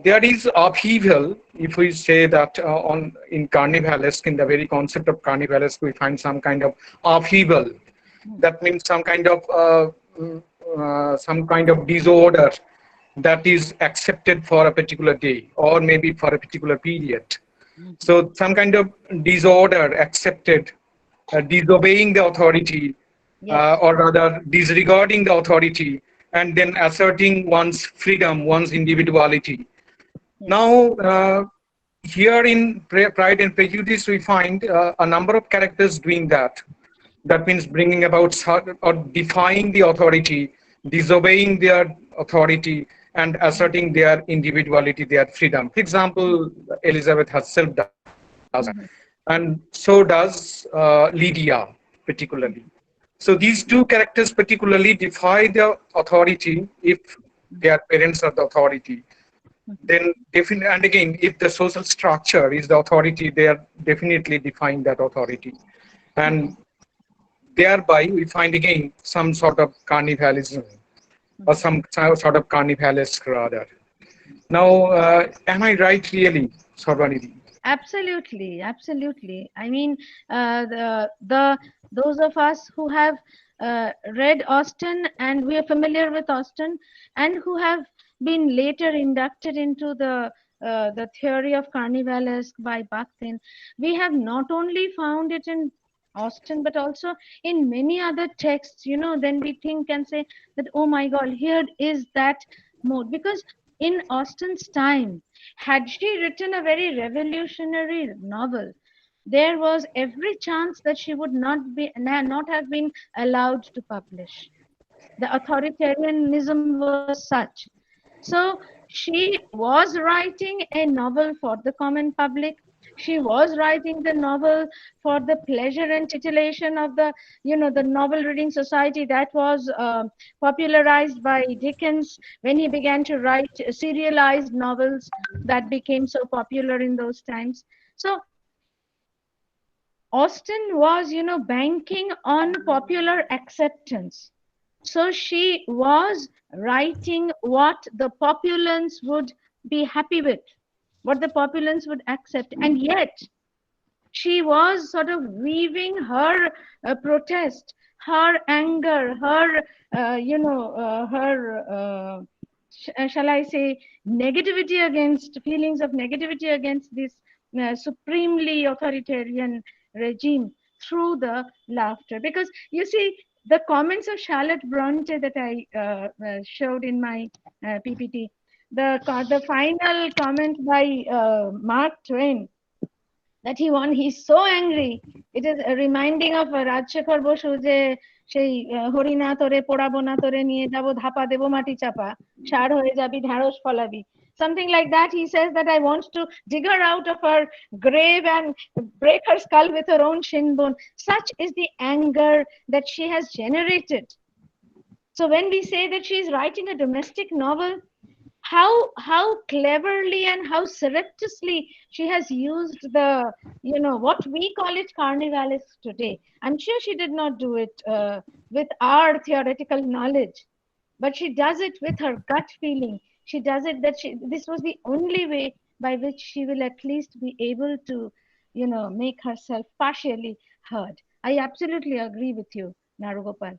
there is upheaval. If we say that on in carnivalesque, in the very concept of carnivalesque, we find some kind of upheaval. That means some kind of disorder that is accepted for a particular day or maybe for a particular period. So some kind of disorder accepted, disobeying the authority, yes, or rather disregarding the authority, and then asserting one's freedom, one's individuality. yes, Now, here in Pride and Prejudice, we find a number of characters doing that. That means bringing about or defying the authority, disobeying their authority, and asserting their individuality, their freedom. For example, Elizabeth herself does that, and so does Lydia, particularly. So these two characters particularly defy the authority if their parents are the authority. Then definitely, and again, if the social structure is the authority, they are definitely defying that authority. And thereby we find again some sort of carnivalism or some sort of carnivalesque rather. Now, am I right really, Sarvanidhi? absolutely, absolutely. I mean, the those of us who have read Austen and we are familiar with Austen and who have been later inducted into the theory of carnivalesque by Bakhtin, we have not only found it in Austen but also in many other texts. You know, then we think and say that, oh my God, here is that mode, because in Austen's time, had she written a very revolutionary novel, there was every chance that she would not have been allowed to publish. The authoritarianism was such. So she was writing a novel for the common public. She was writing the novel for the pleasure and titillation of the, the novel reading society that was popularized by Dickens when he began to write serialized novels that became so popular in those times. So Austen was, banking on popular acceptance. So she was writing what the populace would be happy with, what the populace would accept. And yet, she was sort of weaving her protest, her anger, her, shall I say, negativity against, feelings of negativity against this supremely authoritarian regime through the laughter. Because you see, the comments of Charlotte Bronte that I showed in my PPT, the final comment by Mark Twain, that he won, he's so angry. It is reminding of Rajshekhar Bosu যে সেই হরিণা তোরে পোড়াবো না তোরে নিয়ে যাবো ধাপা দেবো মাটি চাপা সার হয়ে যাবি ঢেঁড়স ফলাবি, something like that. He says that I want to dig her out of her grave and break her skull with her own shin bone. Such is the anger that she has generated. So when we say that she is writing a domestic novel, how cleverly and how surreptitiously she has used the, what we call it carnivalis today. I'm sure she did not do it with our theoretical knowledge, but she does it with her gut feeling. She does it that this was the only way by which she will at least be able to, make herself partially heard. I absolutely agree with you, Narugopal.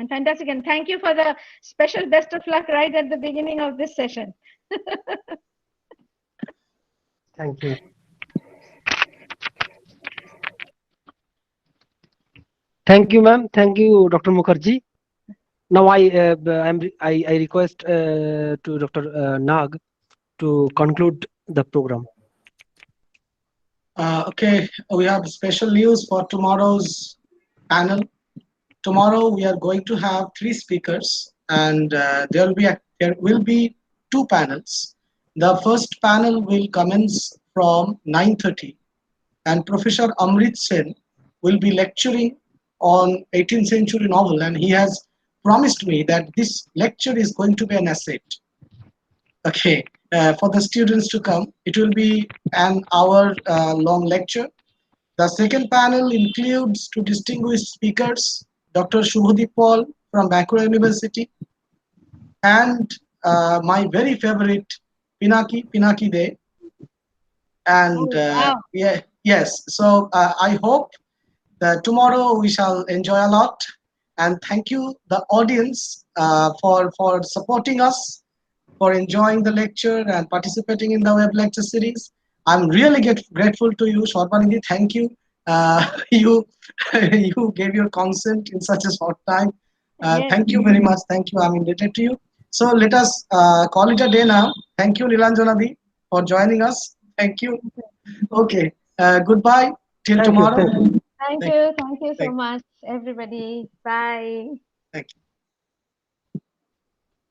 And fantastic. And thank you for the special best of luck right at the beginning of this session. Thank you. Thank you, ma'am. Thank you, Dr. Mukherjee. Now I request to Dr. Nag to conclude the program. Okay, we have special news for tomorrow's panel. Tomorrow we are going to have 3 speakers, and there will be 2 panels. The first panel will commence from 9:30, and Professor Amrit Sen will be lecturing on 18th century novel, and he has promised me that this lecture is going to be an asset. Okay, for the students to come, it will be an hour long lecture. The second panel includes 2 distinguished speakers, Dr. Shubhadeep Paul from Bankura University, and my very favorite Pinaki De. And yes, so I hope that tomorrow we shall enjoy a lot. And thank you, the audience, for supporting us, for enjoying the lecture and participating in the web lecture series. I'm really grateful to you, Shorbanidhi. Thank you. You you gave your consent in such a short time. Thank you very much. Thank you. I'm indebted to you. So let us call it a day now. Thank you, Nilanjanadi, for joining us. Thank you. Okay. Goodbye till tomorrow. Thank you so much, everybody. Bye. Thank you.